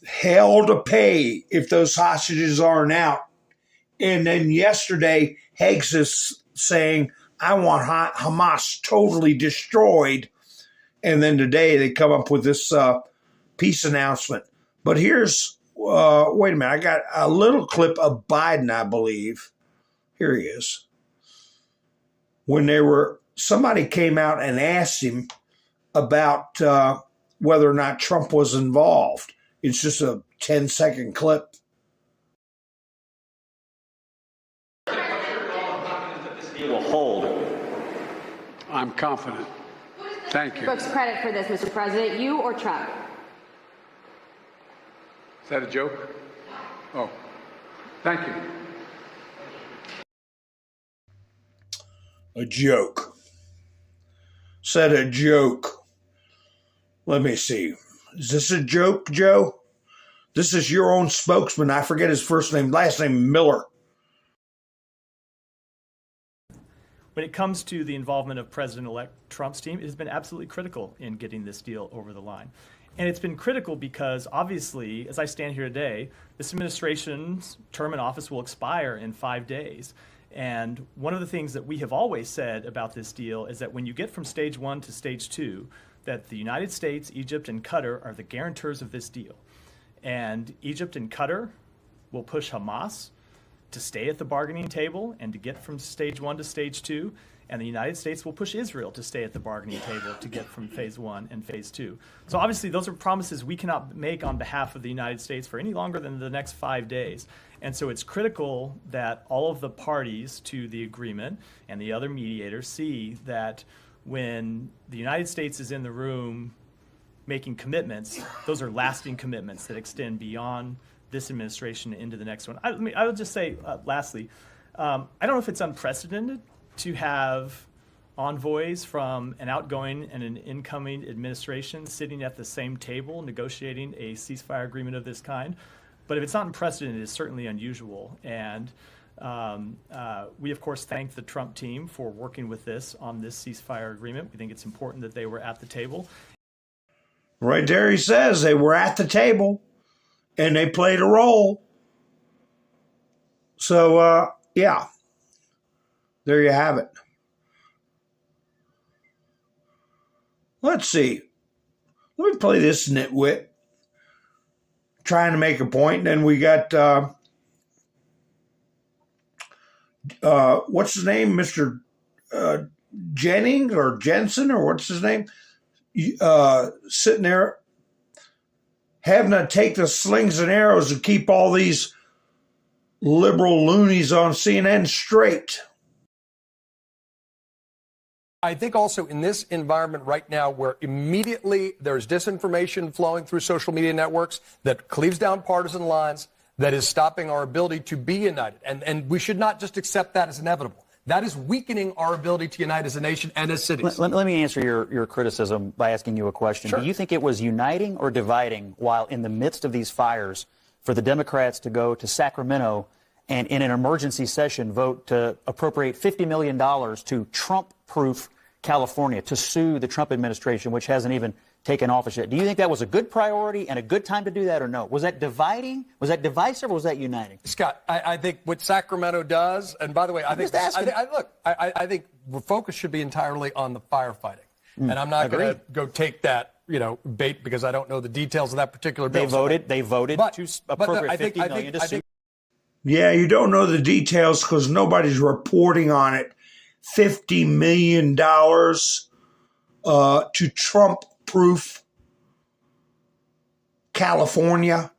hell to pay if those hostages aren't out. And then yesterday, Higgs is saying, I want Hamas totally destroyed. And then today they come up with this peace announcement. But here's, wait a minute, I got a little clip of Biden, I believe. Here he is. When somebody came out and asked him about whether or not Trump was involved. It's just a 10-second clip.
It will hold. I'm confident. Thank you.
Brooks credit for this, Mr. President, you or Trump?
Is that a joke? Oh, thank you.
A joke. Said a joke. Let me see. Is this a joke, Joe? This is your own spokesman. I forget his first name, last name, Miller.
When it comes to the involvement of President-elect Trump's team, it has been absolutely critical in getting this deal over the line. And it's been critical because, obviously, as I stand here today, this administration's term in office will expire in 5 days. And one of the things that we have always said about this deal is that when you get from stage 1 to stage 2, that the United States, Egypt, and Qatar are the guarantors of this deal. And Egypt and Qatar will push Hamas to stay at the bargaining table and to get from stage 1 to stage 2. And the United States will push Israel to stay at the bargaining table to get from phase 1 and phase 2. So obviously those are promises we cannot make on behalf of the United States for any longer than the next 5 days. And so it's critical that all of the parties to the agreement and the other mediators see that when the United States is in the room making commitments, those are lasting commitments that extend beyond this administration into the next one. I would just say, lastly, I don't know if it's unprecedented to have envoys from an outgoing and an incoming administration sitting at the same table negotiating a ceasefire agreement of this kind. But if it's not unprecedented, it's certainly unusual. And we, of course, thank the Trump team for working with this on this ceasefire agreement. We think it's important that they were at the table.
Right there he says they were at the table and they played a role. So, yeah. There you have it. Let's see. Let me play this nitwit. Trying to make a point. And then we got, what's his name? Mr. Jennings or Jensen or what's his name? Sitting there having to take the slings and arrows and keep all these liberal loonies on CNN straight.
I think also in this environment right now where immediately there's disinformation flowing through social media networks that cleaves down partisan lines, that is stopping our ability to be united. And we should not just accept that as inevitable. That is weakening our ability to unite as a nation and as cities.
Let me answer your criticism by asking you a question.
Sure.
Do you think it was uniting or dividing while in the midst of these fires for the Democrats to go to Sacramento and in an emergency session vote to appropriate $50 million to Trump-proof California, to sue the Trump administration, which hasn't even taken office yet? Do you think that was a good priority and a good time to do that or no? Was that dividing? Was that divisive or was that uniting?
Scott, I think what Sacramento does, and by the way, I think the focus should be entirely on the firefighting. And I'm not going to go take that, bait because I don't know the details of that particular bill.
They voted to appropriate $50 million to sue.
Yeah, you don't know the details because nobody's reporting on it. $50 million to Trump-proof California.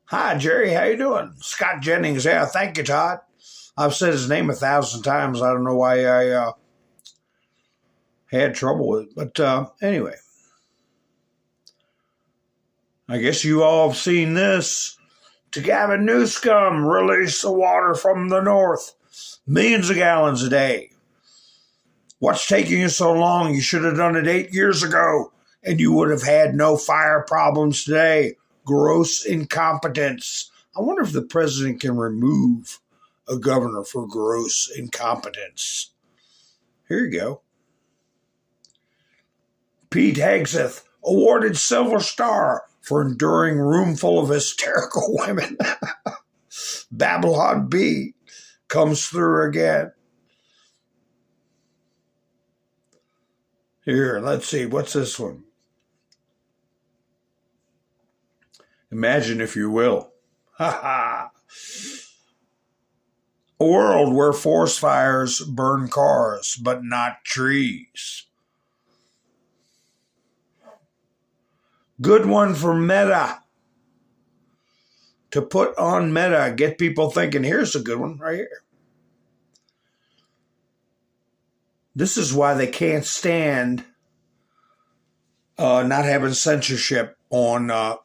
Hi, Jerry. How you doing? Scott Jennings. Yeah, thank you, Todd. I've said his name 1,000 times. I don't know why I had trouble with it. But anyway, I guess you all have seen this. To Gavin Newsom, release the water from the north. Millions of gallons a day. What's taking you so long? You should have done it 8 years ago, and you would have had no fire problems today. Gross incompetence. I wonder if the president can remove a governor for gross incompetence. Here you go. Pete Hegseth, awarded Silver Star for enduring room full of hysterical women. Babylon B comes through again. Here, let's see. What's this one? Imagine, if you will. A world where forest fires burn cars, but not trees. Good one for Meta. To put on Meta, get people thinking, here's a good one right here. This is why they can't stand not having censorship on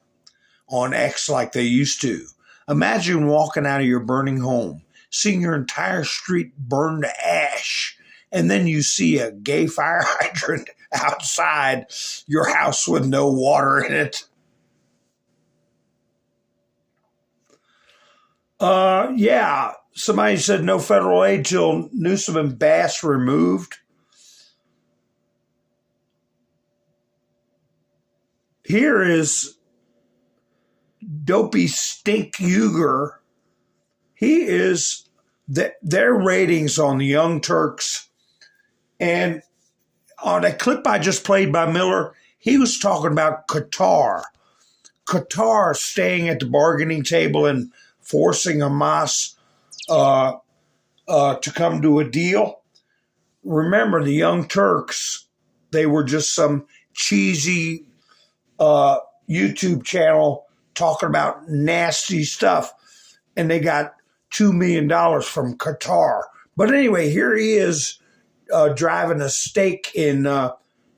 X like they used to. Imagine walking out of your burning home, seeing your entire street burn to ash, and then you see a gay fire hydrant outside your house with no water in it. Yeah, somebody said no federal aid till Newsom and Bass removed. Here is Dopey Stink Uger. He is their ratings on the Young Turks. And on a clip I just played by Miller, he was talking about Qatar. Qatar staying at the bargaining table and forcing Hamas to come to a deal. Remember, the Young Turks, they were just some cheesy YouTube channel talking about nasty stuff, and they got $2 million from Qatar. But anyway, here he is driving a stake in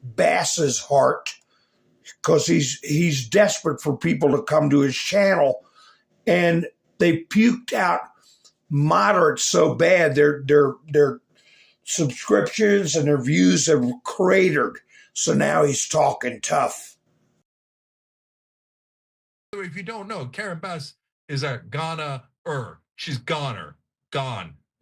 Bass's heart because he's desperate for people to come to his channel, and they puked out moderates so bad their subscriptions and their views have cratered. So now he's talking tough.
If you don't know, Karen Bass is a goner. She's gone.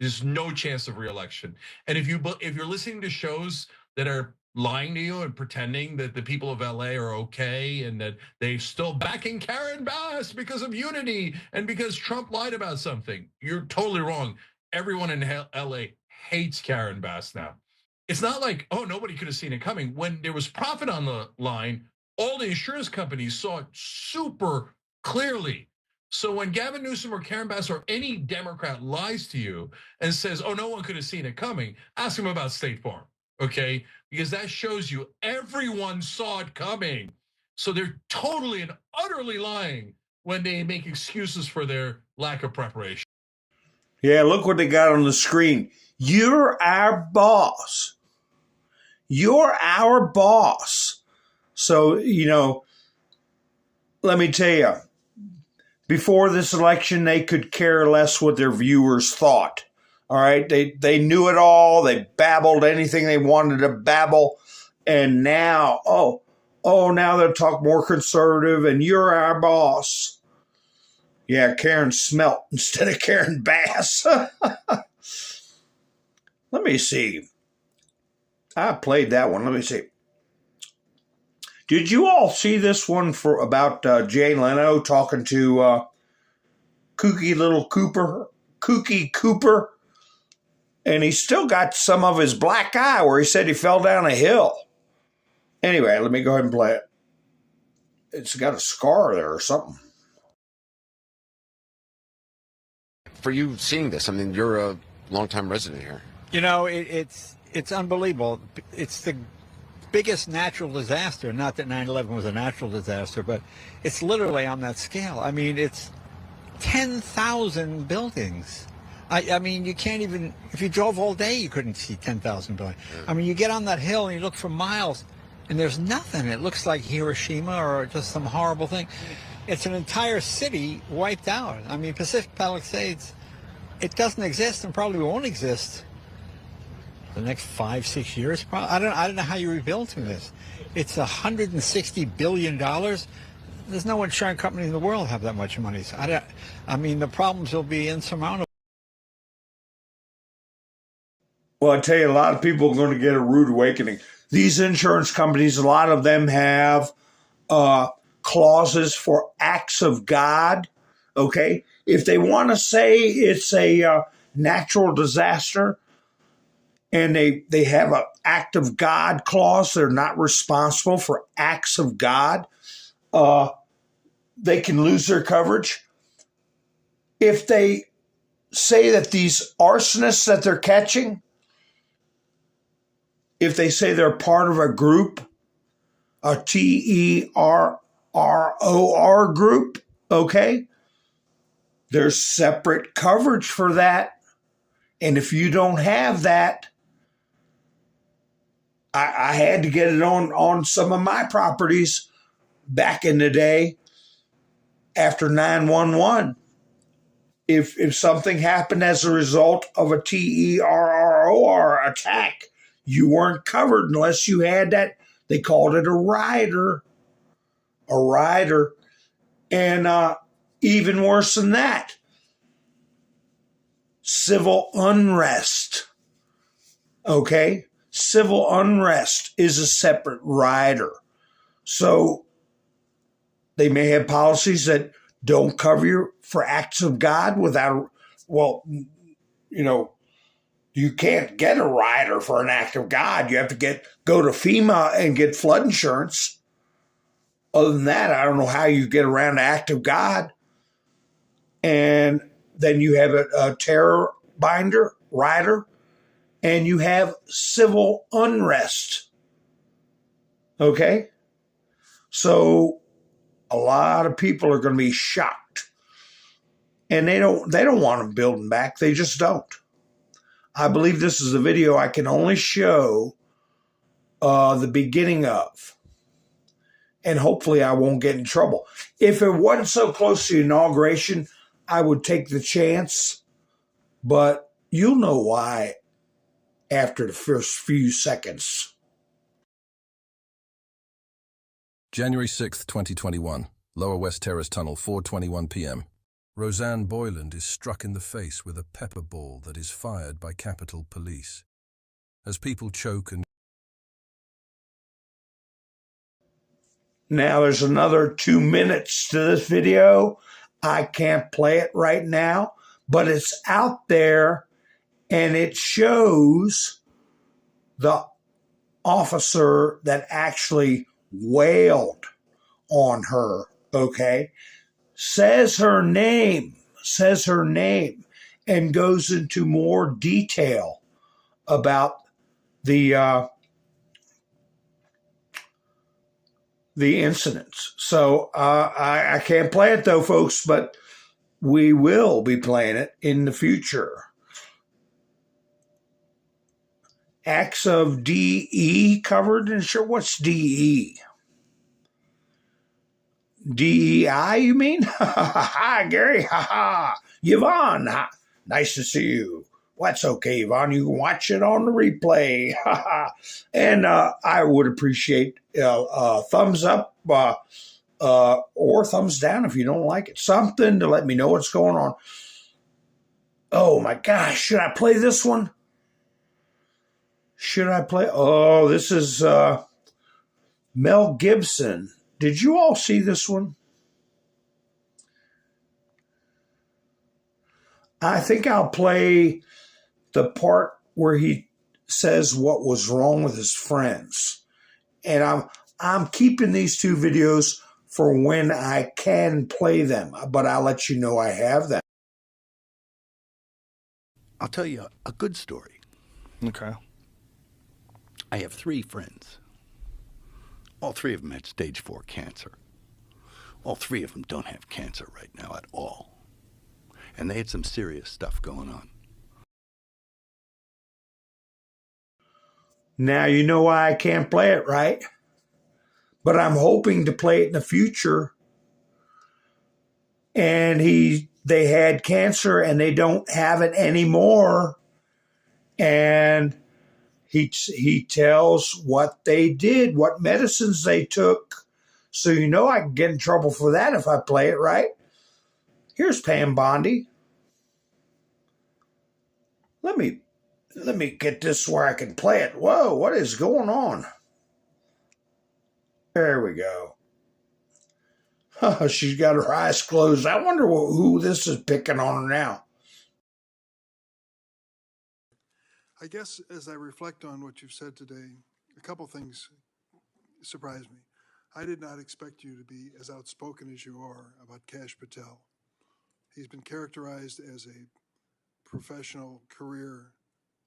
There's no chance of re-election. And if you're listening to shows that are lying to you and pretending that the people of LA are okay and that they're still backing Karen Bass because of unity and because Trump lied about something, you're totally wrong. Everyone in LA hates Karen Bass now. It's not like, oh, nobody could have seen it coming. When there was profit on the line, all the insurance companies saw it super clearly. So when Gavin Newsom or Karen Bass or any Democrat lies to you and says, oh, no one could have seen it coming, ask them about State Farm, okay? Because that shows you everyone saw it coming. So they're totally and utterly lying when they make excuses for their lack of preparation.
Yeah, look what they got on the screen. You're our boss. You're our boss. So, let me tell you, before this election, they could care less what their viewers thought. All right. They knew it all. They babbled anything they wanted to babble. And now, now they'll talk more conservative and you're our boss. Yeah, Karen Smelt instead of Karen Bass. Let me see. I played that one. Let me see. Did you all see this one about Jay Leno talking to Kooky Cooper? And he still got some of his black eye where he said he fell down a hill. Anyway, let me go ahead and play it. It's got a scar there or something.
For you seeing this, I mean, you're a longtime resident here.
It's unbelievable. It's the biggest natural disaster. Not that 9/11 was a natural disaster, but it's literally on that scale. I mean, it's 10,000 buildings. I mean, you can't even, if you drove all day, you couldn't see 10,000 buildings. Yeah. I mean, you get on that hill and you look for miles, and there's nothing. It looks like Hiroshima or just some horrible thing. It's an entire city wiped out. I mean, Pacific Palisades, it doesn't exist and probably won't exist the next 5-6 years. I don't know how you rebuild from this. It's $160 billion. There's no insurance company in the world have that much money. So I mean, the problems will be insurmountable.
Well, I tell you, a lot of people are going to get a rude awakening. These insurance companies, a lot of them have clauses for acts of God, okay? If they want to say it's a natural disaster and they have an act of God clause, they're not responsible for acts of God, they can lose their coverage. If they say that these arsonists that they're catching, if they say they're part of a group, a TERROR group, okay, there's separate coverage for that. And if you don't have that, I had to get it on some of my properties back in the day after 9/11. If something happened as a result of a TERROR attack, you weren't covered unless you had that. They called it a rider. A rider. And even worse than that, civil unrest. Okay? Civil unrest is a separate rider. So they may have policies that don't cover you for acts of God without, you can't get a rider for an act of God. You have to go to FEMA and get flood insurance. Other than that, I don't know how you get around an act of God. And then you have a terror rider, and you have civil unrest. Okay? So a lot of people are going to be shocked. And they don't want them building back. They just don't. I believe this is a video I can only show the beginning of. And hopefully I won't get in trouble. If it wasn't so close to the inauguration, I would take the chance. But you'll know why after the first few seconds.
January 6th, 2021. Lower West Terrace Tunnel, 4:21 p.m. Roseanne Boyland is struck in the face with a pepper ball that is fired by Capitol Police. As people choke and...
Now there's another 2 minutes to this video. I can't play it right now, but it's out there and it shows the officer that actually wailed on her, okay? Says her name, and goes into more detail about the incidents. So I can't play it though, folks, but we will be playing it in the future. Acts of DE covered, and sure, what's DE? DEI, you mean? Hi, Gary. Ha ha. Yvonne, nice to see you. Well, that's okay, Yvonne. You can watch it on the replay. And I would appreciate thumbs up or thumbs down if you don't like it. Something to let me know what's going on. Oh, my gosh. Should I play this one? Should I play? Oh, this is Mel Gibson. Did you all see this one? I think I'll play the part where he says what was wrong with his friends. And I'm keeping these two videos for when I can play them, but I'll let you know I have them.
I'll tell you a good story.
Okay.
I have 3 friends. All 3 of them had stage 4 cancer. All 3 of them don't have cancer right now at all. And they had some serious stuff going on.
Now you know why I can't play it, right? But I'm hoping to play it in the future. And they had cancer and they don't have it anymore. And he tells what they did, what medicines they took. So you know I can get in trouble for that if I play it, right? Here's Pam Bondi. Let me get this where I can play it. Whoa, what is going on? There we go. She's got her eyes closed. I wonder who this is picking on her now.
I guess as I reflect on what you've said today, a couple things surprised me. I did not expect you to be as outspoken as you are about KASH Patel. He's been characterized as a professional career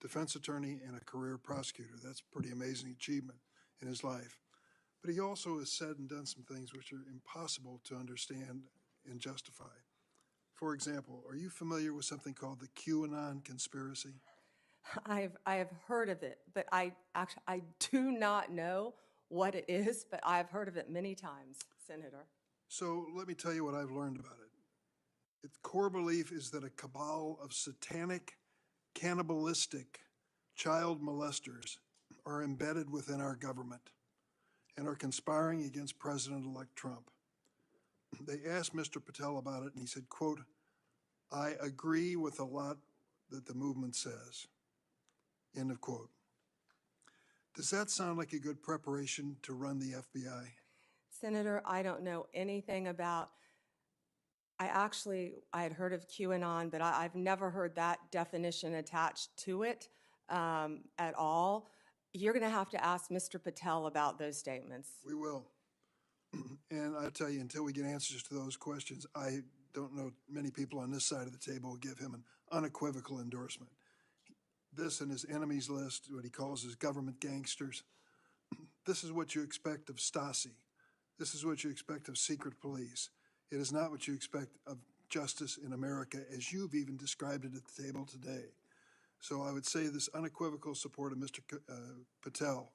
defense attorney and a career prosecutor. That's a pretty amazing achievement in his life. But he also has said and done some things which are impossible to understand and justify. For example, are you familiar with something called the QAnon conspiracy?
I have heard of it, but I do not know what it is, but I've heard of it many times, Senator.
So let me tell you what I've learned about it. Its core belief is that a cabal of satanic, cannibalistic child molesters are embedded within our government and are conspiring against President-elect Trump. They asked Mr. Patel about it, and he said, quote, "I agree with a lot that the movement says." End of quote. Does that sound like a good preparation to run the FBI?
Senator, I don't know anything about, I had heard of QAnon, but I've never heard that definition attached to it at all. You're going to have to ask Mr. Patel about those statements.
We will. And I tell you, until we get answers to those questions, I don't know many people on this side of the table will give him an unequivocal endorsement. This and his enemies list, what he calls his government gangsters. This is what you expect of Stasi. This is what you expect of secret police. It is not what you expect of justice in America, as you've even described it at the table today. So I would say this unequivocal support of Mr. Patel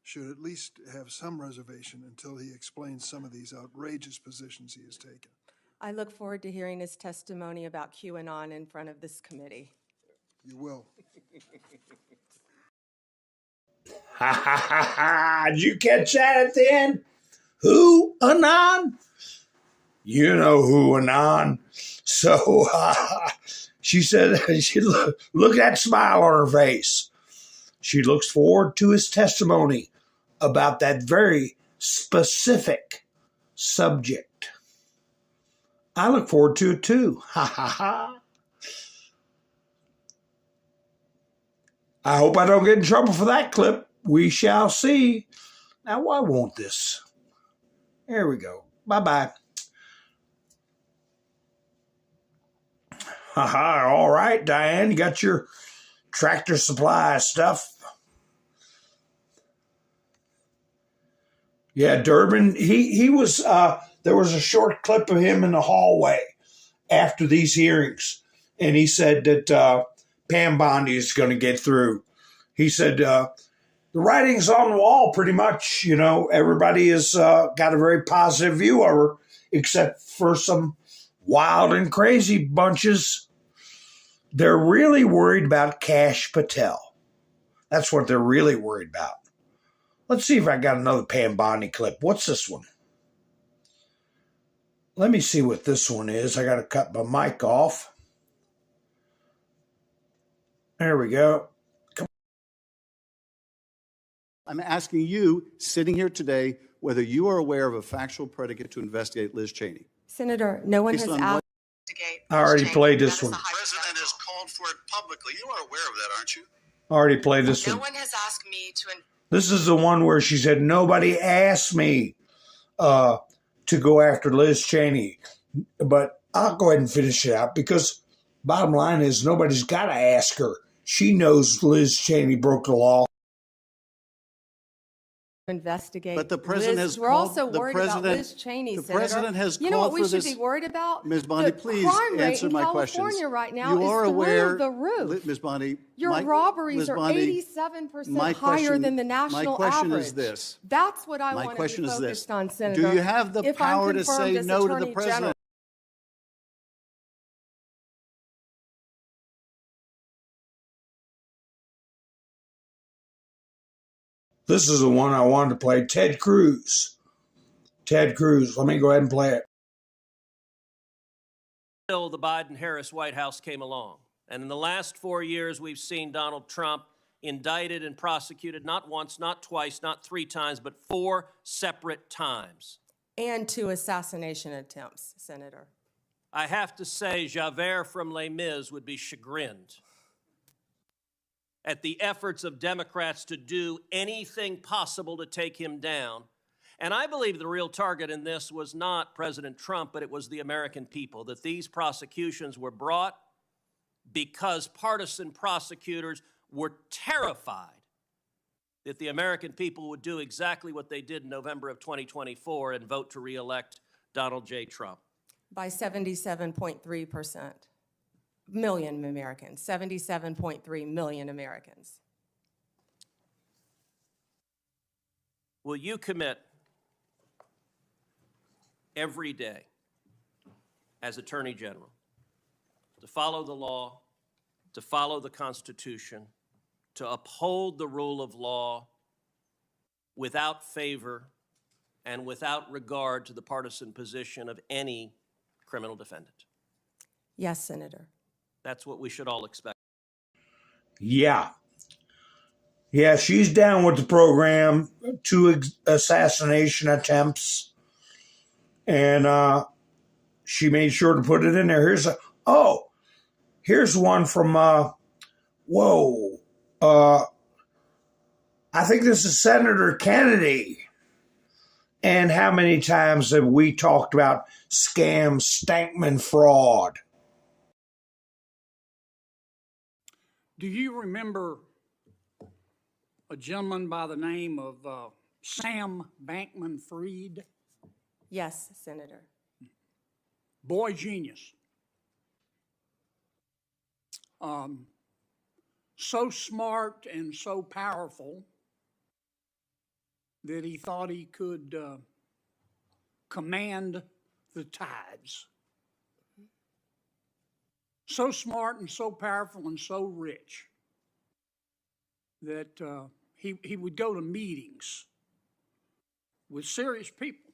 should at least have some reservation until he explains some of these outrageous positions he has taken.
I look forward to hearing his testimony about QAnon in front of this committee.
You will.
Ha ha ha ha. Did you catch that at the end? Who? Anon? You know who, Anon. So she said, look at that smile on her face. She looks forward to his testimony about that very specific subject. I look forward to it too. Ha ha ha. I hope I don't get in trouble for that clip. We shall see. Now, why won't this? There we go. Bye-bye. Haha, all right, Diane, you got your Tractor Supply stuff. Yeah, Durbin, he was, there was a short clip of him in the hallway, after these hearings, and he said that Pam Bondi is going to get through. He said the writing's on the wall pretty much. You know, everybody has got a very positive view of her, except for some wild and crazy bunches. They're really worried about KASH Patel. That's what they're really worried about. Let's see if I got another Pam Bondi clip. What's this one? Let me see what this one is. I got to cut my mic off. There we go.
I'm asking you, sitting here today, whether you are aware of a factual predicate to investigate Liz Cheney.
Senator, no one has asked.
I already played this one.
The president has called for it publicly. You are aware of that, aren't you?
I already played this one.
No one has asked me to.
This is the one where she said, nobody asked me to go after Liz Cheney. But I'll go ahead and finish it out because bottom line is nobody's got to ask her. She knows Liz Cheney broke the law.
Investigate.
But the president
Liz,
has
we're
called,
also
the
worried
president,
about Liz Cheney,
the
Senator.
president has
you know
called
what we
for
should
this.
be worried about?
Ms. Bondi,
the
please
crime rate
answer
in
my
California
questions.
right now
You
is
are
through
aware,
the roof.
Ms. Bondi,
Your robberies are 87% higher than the national
my question
average.
Is this.
That's what I
My
want to
question
be
is
focused
this.
on, Senator.
Do you have the
If I'm
power to
confirmed
say
as
no to the
Attorney
president?
General.
This is the one I wanted to play. Ted Cruz. Ted Cruz. Let me go ahead and play it.
Until the Biden-Harris White House came along. And in the last 4 years, we've seen Donald Trump indicted and prosecuted not once, not twice, not 3 times, but 4 separate times.
And 2 assassination attempts, Senator.
I have to say, Javert from Les Mis would be chagrined at the efforts of Democrats to do anything possible to take him down. And I believe the real target in this was not President Trump, but it was the American people, that these prosecutions were brought because partisan prosecutors were terrified that the American people would do exactly what they did in November of 2024 and vote to re-elect Donald J. Trump.
By 77.3%. Million Americans, 77.3 million Americans.
Will you commit every day as Attorney General to follow the law, to follow the Constitution, to uphold the rule of law without favor and without regard to the partisan position of any criminal defendant?
Yes, Senator.
That's what we should all expect.
Yeah. Yeah, she's down with the program. 2 assassination attempts. And she made sure to put it in there. Here's one from, I think this is Senator Kennedy. And how many times have we talked about scam, Stankman fraud?
Do you remember a gentleman by the name of Sam Bankman-Fried?
Yes, Senator.
Boy genius. So smart and so powerful that he thought he could command the tides. So smart and so powerful and so rich that he would go to meetings with serious people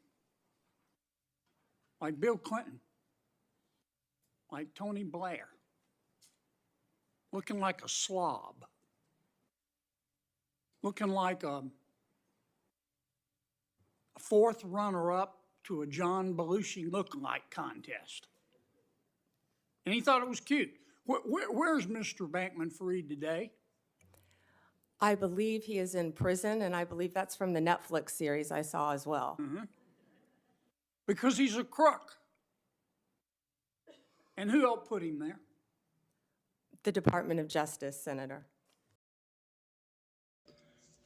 like Bill Clinton, like Tony Blair, looking like a slob, looking like a 4th runner-up to a John Belushi lookalike contest. And he thought it was cute. Where's Mr. Bankman-Fried today?
I believe he is in prison, and I believe that's from the Netflix series I saw as well.
Mm-hmm. Because he's a crook. And who else put him there?
The Department of Justice, Senator.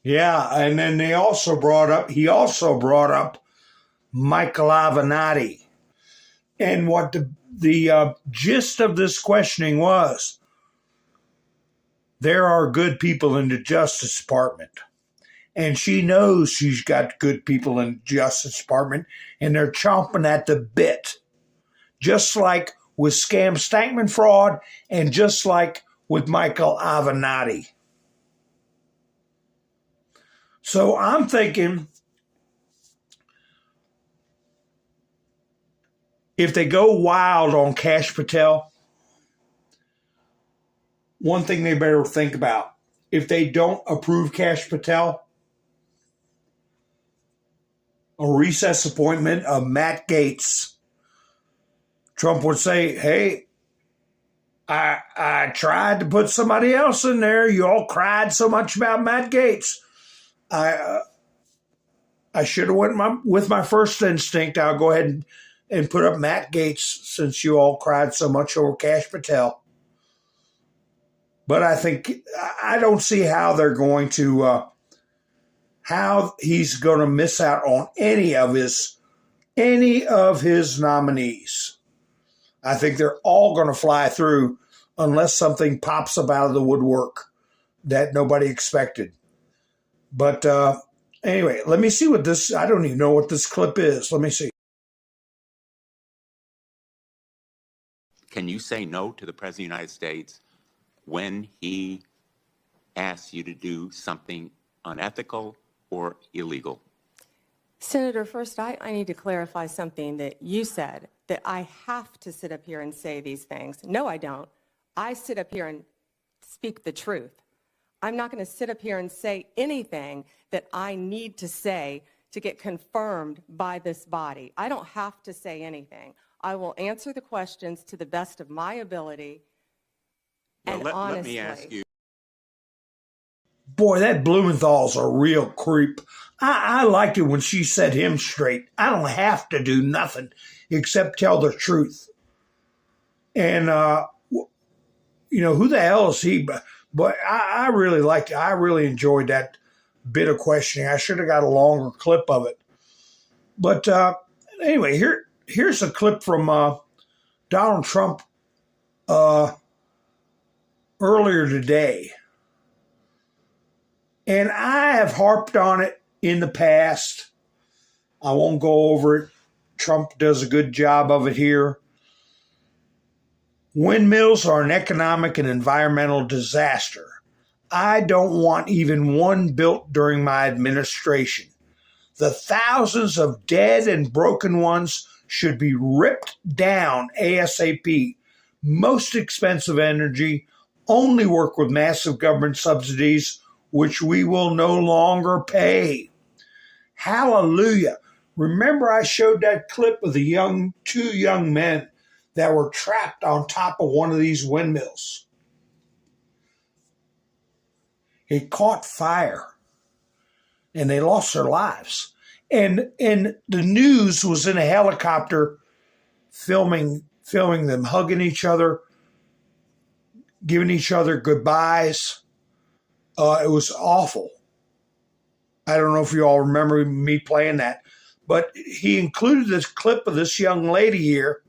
Yeah, and then he also brought up Michael Avenatti. And what the gist of this questioning was, there are good people in the Justice Department. And she knows she's got good people in the Justice Department, and they're chomping at the bit. Just like with scam Stankman fraud, and just like with Michael Avenatti. So I'm thinking, if they go wild on Kash Patel, one thing they better think about, if they don't approve Kash Patel, a recess appointment of Matt Gaetz, Trump would say, hey, I tried to put somebody else in there. You all cried so much about Matt Gaetz. I should have went with my first instinct. I'll go ahead and put up Matt Gaetz since you all cried so much over Kash Patel. But I don't see how they're going to, how he's going to miss out on any of his nominees. I think they're all going to fly through unless something pops up out of the woodwork that nobody expected. But anyway, let me see what this, I don't even know what this clip is. Let me see.
Can you say no to the President of the United States when he asks you to do something unethical or illegal?
Senator, first, I need to clarify something that you said, that I have to sit up here and say these things. No, I don't. I sit up here and speak the truth. I'm not going to sit up here and say anything that I need to say to get confirmed by this body. I don't have to say anything. I will answer the questions to the best of my ability and honestly.
Let me ask you.
Boy, that Blumenthal's a real creep. I liked it when she set him straight. I don't have to do nothing except tell the truth. And, who the hell is he? But I really liked it. I really enjoyed that bit of questioning. I should have got a longer clip of it. But anyway, here's a clip from Donald Trump earlier today. And I have harped on it in the past. I won't go over it. Trump does a good job of it here. Windmills are an economic and environmental disaster. I don't want even one built during my administration. The thousands of dead and broken ones should be ripped down ASAP. Most expensive energy, only work with massive government subsidies, which we will no longer pay. Hallelujah. Remember I showed that clip of the two young men that were trapped on top of one of these windmills. It caught fire and they lost their lives. And the news was in a helicopter filming them, hugging each other, giving each other goodbyes. It was awful. I don't know if you all remember me playing that, but he included this clip of this young lady here.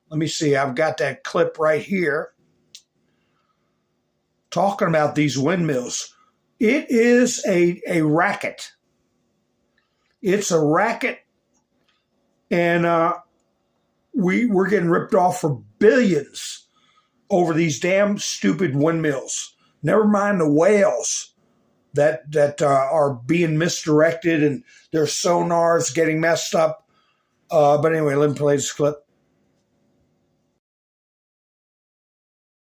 Let me see. I've got that clip right here talking about these windmills. It is a racket. It's a racket, and we're getting ripped off for billions over these damn stupid windmills. Never mind the whales that are being misdirected and their sonars getting messed up. But anyway, let me play this clip.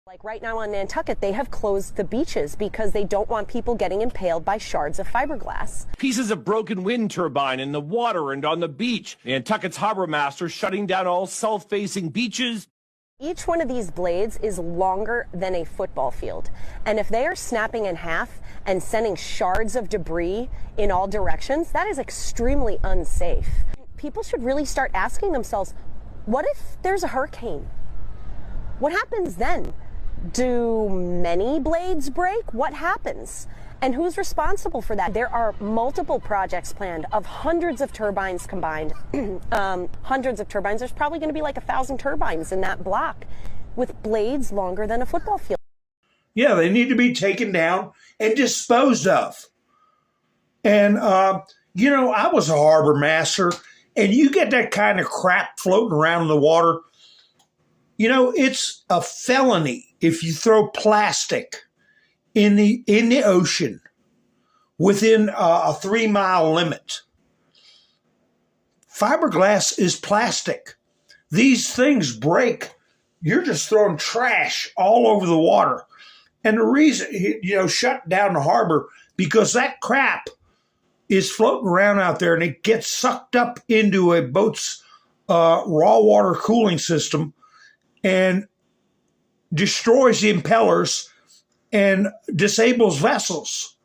Like right now on Nantucket, they have closed the beaches because they don't want people getting impaled by shards of fiberglass.
Pieces of broken wind turbine in the water and on the beach. Nantucket's harbor master shutting down all south-facing beaches.
Each one of these blades is longer than a football field. And if they are snapping in half and sending shards of debris in all directions, that is extremely unsafe. People should really start asking themselves, what if there's a hurricane? What happens then? Do many blades break? What happens? And who's responsible for that? There are multiple projects planned of hundreds of turbines combined. Hundreds of turbines. There's probably going to be like 1,000 turbines in that block with blades longer than a football field.
Yeah, they need to be taken down and disposed of. And, you know, I was a harbor master, and you get that kind of crap floating around in the water. You know, it's a felony if you throw plastic in the ocean within a 3-mile limit. Fiberglass is plastic. These things break. You're just throwing trash all over the water. And the reason, you know, shut down the harbor, because that crap is floating around out there and it gets sucked up into a boat's raw water cooling system and destroys the impellers and disables vessels.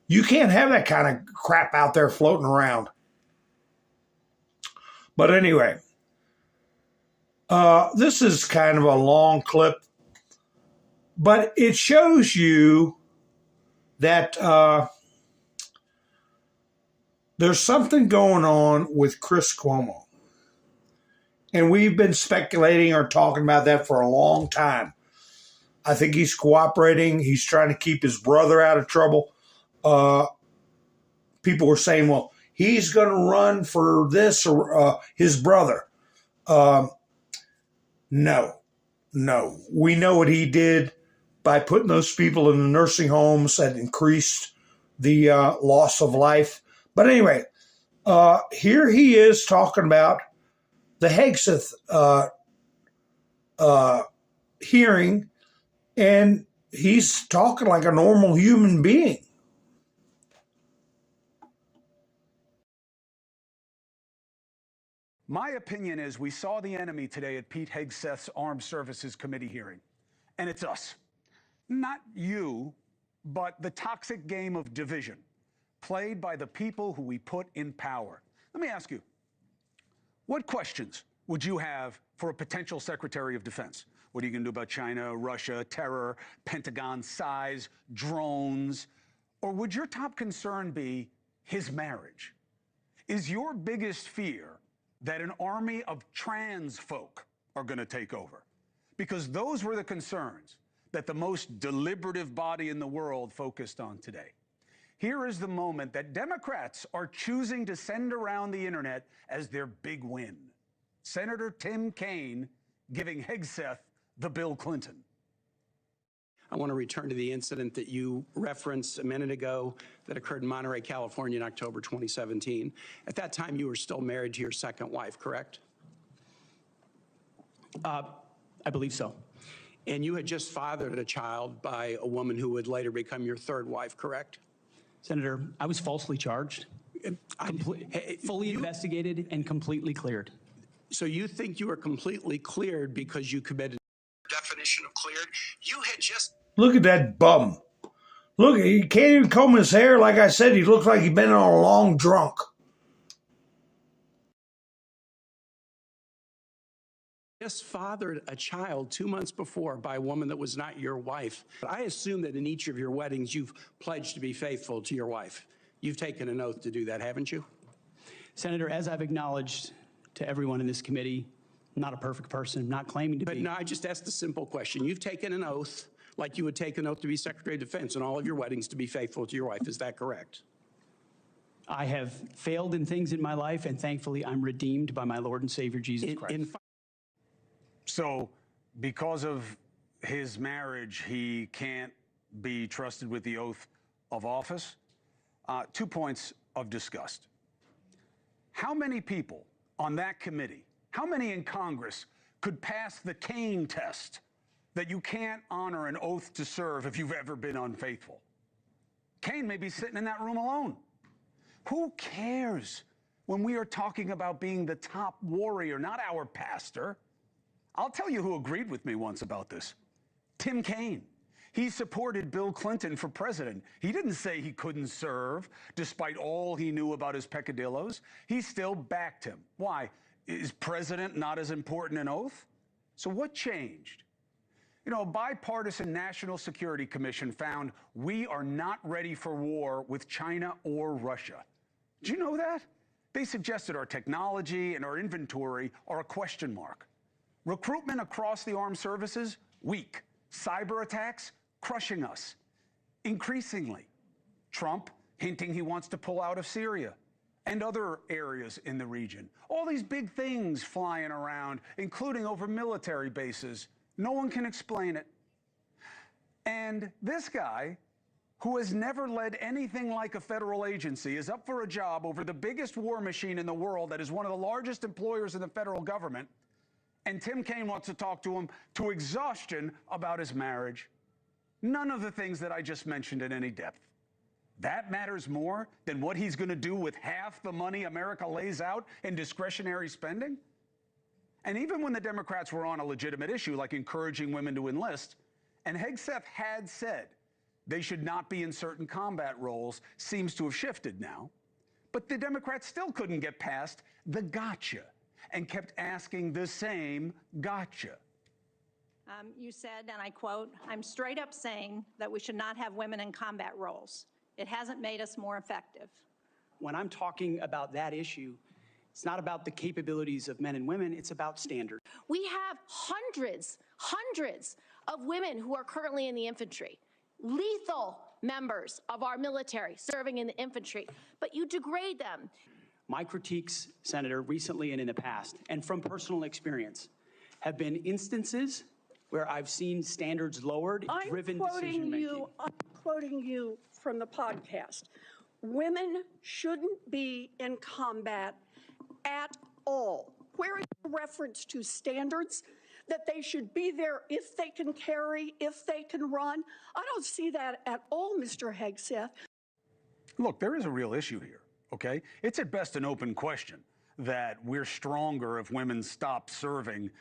You can't have that kind of crap out there floating around. But anyway, this is kind of a long clip, but it shows you that there's something going on with Chris Cuomo. And we've been speculating or talking about that for a long time. I think he's cooperating. He's trying to keep his brother out of trouble. People were saying, well, he's going to run for this or his brother. No. We know what he did by putting those people in the nursing homes that increased the loss of life. But anyway, here he is talking about the Hegseth hearing, and he's talking like a normal human being.
My opinion is we saw the enemy today at Pete Hegseth's Armed Services Committee hearing, and it's us. Not you, but the toxic game of division played by the people who we put in power. Let me ask you, what questions would you have for a potential Secretary of Defense? What are you going to do about China, Russia, terror, Pentagon size, drones? Or would your top concern be his marriage? Is your biggest fear that an army of trans folk are going to take over? Because those were the concerns that the most deliberative body in the world focused on today. Here is the moment that Democrats are choosing to send around the internet as their big win. Senator Tim Kaine giving Hegseth the Bill Clinton.
I want to return to the incident that you referenced a minute ago that occurred in Monterey, California in October 2017. At that time, you were still married to your second wife, correct?
I believe so.
And you had just fathered a child by a woman who would later become your third wife, correct?
Senator, I was falsely charged, fully investigated, and completely cleared.
So you think you were completely cleared because you committed definition of cleared? You had just...
Look at that bum. Look, he can't even comb his hair. Like I said, he looks like he's been on a long drunk.
Just fathered a child 2 months before by a woman that was not your wife. I assume that in each of your weddings, you've pledged to be faithful to your wife. You've taken an oath to do that, haven't you?
Senator, as I've acknowledged to everyone in this committee, I'm not a perfect person, not claiming to be.
But no, I just asked a simple question. You've taken an oath like you would take an oath to be Secretary of Defense in all of your weddings to be faithful to your wife. Is that correct?
I have failed in things in my life, and thankfully I'm redeemed by my Lord and Savior, Jesus Christ.
So because of his marriage, he can't be trusted with the oath of office? 2 points of disgust. How many people on that committee, how many in Congress could pass the Kaine test that you can't honor an oath to serve if you've ever been unfaithful? Kaine may be sitting in that room alone. Who cares when we are talking about being the top warrior, not our pastor? I'll tell you who agreed with me once about this. Tim Kaine. He supported Bill Clinton for president. He didn't say he couldn't serve, despite all he knew about his peccadillos. He still backed him. Why? Is president not as important an oath? So what changed? You know, a bipartisan National Security Commission found we are not ready for war with China or Russia. Did you know that? They suggested our technology and our inventory are a question mark. Recruitment across the armed services, weak. Cyber attacks, crushing us. Increasingly, Trump hinting he wants to pull out of Syria and other areas in the region. All these big things flying around, including over military bases. No one can explain it. And this guy, who has never led anything like a federal agency, is up for a job over the biggest war machine in the world that is one of the largest employers in the federal government. And Tim Kaine wants to talk to him to exhaustion about his marriage. None of the things that I just mentioned in any depth. That matters more than what he's going to do with half the money America lays out in discretionary spending? And even when the Democrats were on a legitimate issue like encouraging women to enlist, and Hegseth had said they should not be in certain combat roles, seems to have shifted now. But the Democrats still couldn't get past the gotcha and kept asking the same gotcha.
You said, and I quote, "I'm straight up saying that we should not have women in combat roles. It hasn't made us more effective."
When I'm talking about that issue, it's not about the capabilities of men and women, it's about standards.
We have hundreds of women who are currently in the infantry, lethal members of our military serving in the infantry, but you degrade them.
My critiques, Senator, recently and in the past, and from personal experience, have been instances where I've seen standards lowered, driven decision-making.
I'm quoting you from the podcast. Women shouldn't be in combat at all. Where is the reference to standards that they should be there if they can carry, if they can run? I don't see that at all, Mr. Hegseth.
Look, there is a real issue here, okay? It's at best an open question that we're stronger if women stop serving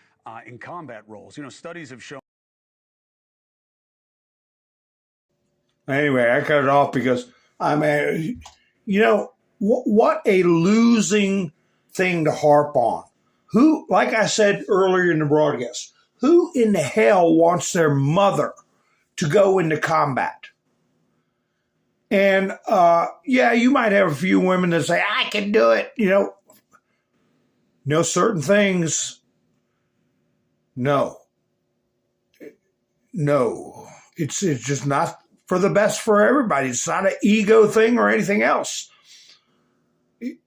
in combat roles. You know, studies have shown.
Anyway, I cut it off because you know, what a losing thing to harp on. Who, like I said earlier in the broadcast, who in the hell wants their mother to go into combat? And yeah, you might have a few women that say, I can do it. You know, certain things. No. It's just not for the best for everybody. It's not an ego thing or anything else.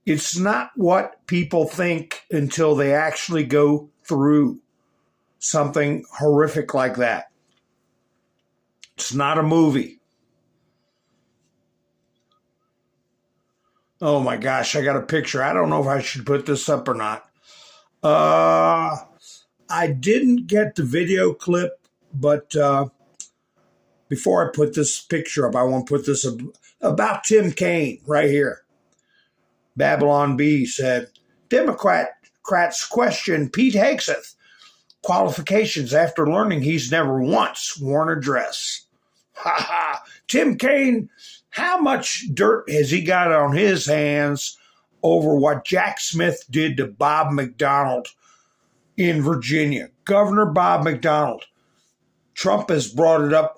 It's not what people think until they actually go through something horrific like that. It's not a movie. Oh my gosh, I got a picture. I don't know if I should put this up or not. I didn't get the video clip, but before I put this picture up, I want to put this up about Tim Kaine right here. Babylon B said, Democrats question Pete Hegseth qualifications after learning he's never once worn a dress. Ha ha. Tim Kaine, how much dirt has he got on his hands over what Jack Smith did to Bob McDonald in Virginia? Governor Bob McDonald. Trump has brought it up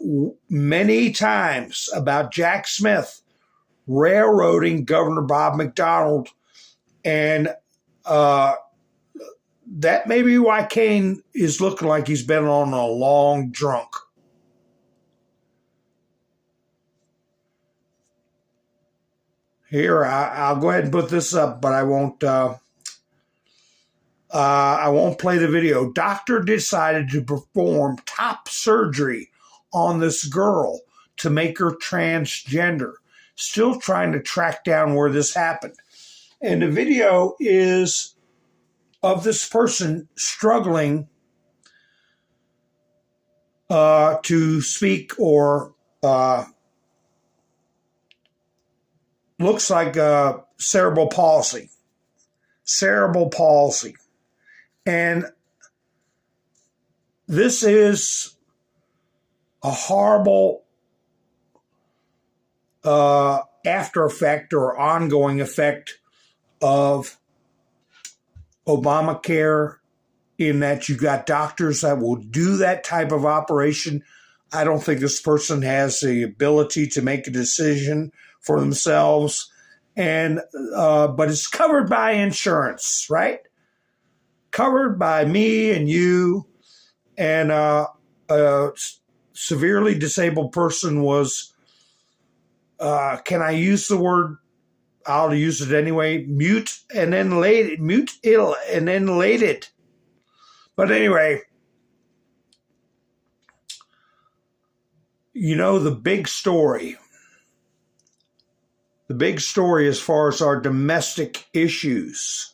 many times about Jack Smith railroading Governor Bob McDonald, and that may be why Kaine is looking like he's been on a long drunk. Here, I'll go ahead and put this up, but I won't play the video. Doctor decided to perform top surgery on this girl to make her transgender. Still trying to track down where this happened. And the video is of this person struggling to speak, or looks like cerebral palsy. Cerebral palsy. And this is a horrible after effect or ongoing effect of Obamacare in that you got doctors that will do that type of operation. I don't think this person has the ability to make a decision for themselves, and but it's covered by insurance, right? Covered by me and you, and a severely disabled person was, can I use the word? I'll use it anyway. Mute and then ill and then lated. But anyway, you know, the big story as far as our domestic issues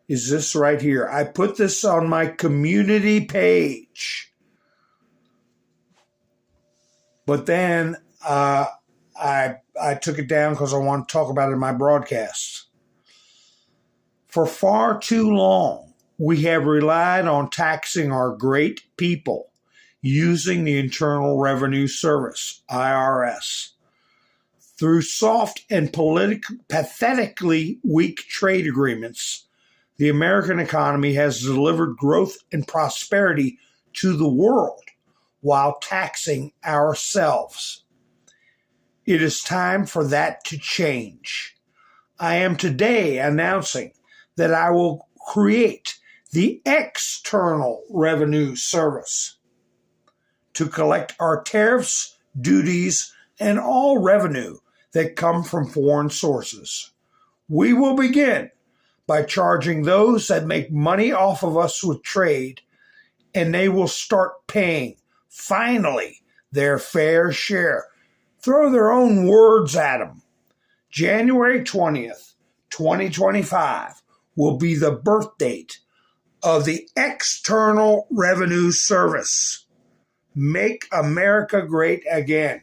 is this right here. I put this on my community page, but then I took it down because I want to talk about it in my broadcasts. For far too long, we have relied on taxing our great people using the Internal Revenue Service, IRS. Through soft and pathetically weak trade agreements, the American economy has delivered growth and prosperity to the world while taxing ourselves. It is time for that to change. I am today announcing that I will create the External Revenue Service to collect our tariffs, duties, and all revenue that come from foreign sources. We will begin by charging those that make money off of us with trade, and they will start paying, finally, their fair share. Throw their own words at them. January 20th, 2025 will be the birth date of the External Revenue Service. Make America great again.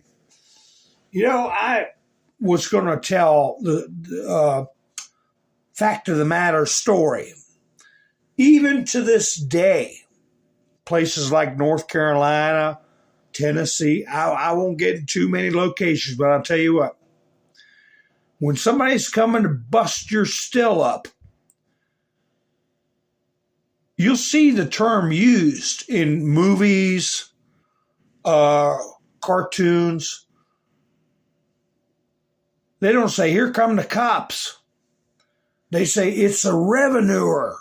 You know, I was going to tell the fact of the matter story. Even to this day, places like North Carolina, Tennessee, I won't get in too many locations, but I'll tell you what. When somebody's coming to bust your still up, you'll see the term used in movies, cartoons. They don't say, here come the cops. They say, it's a revenuer.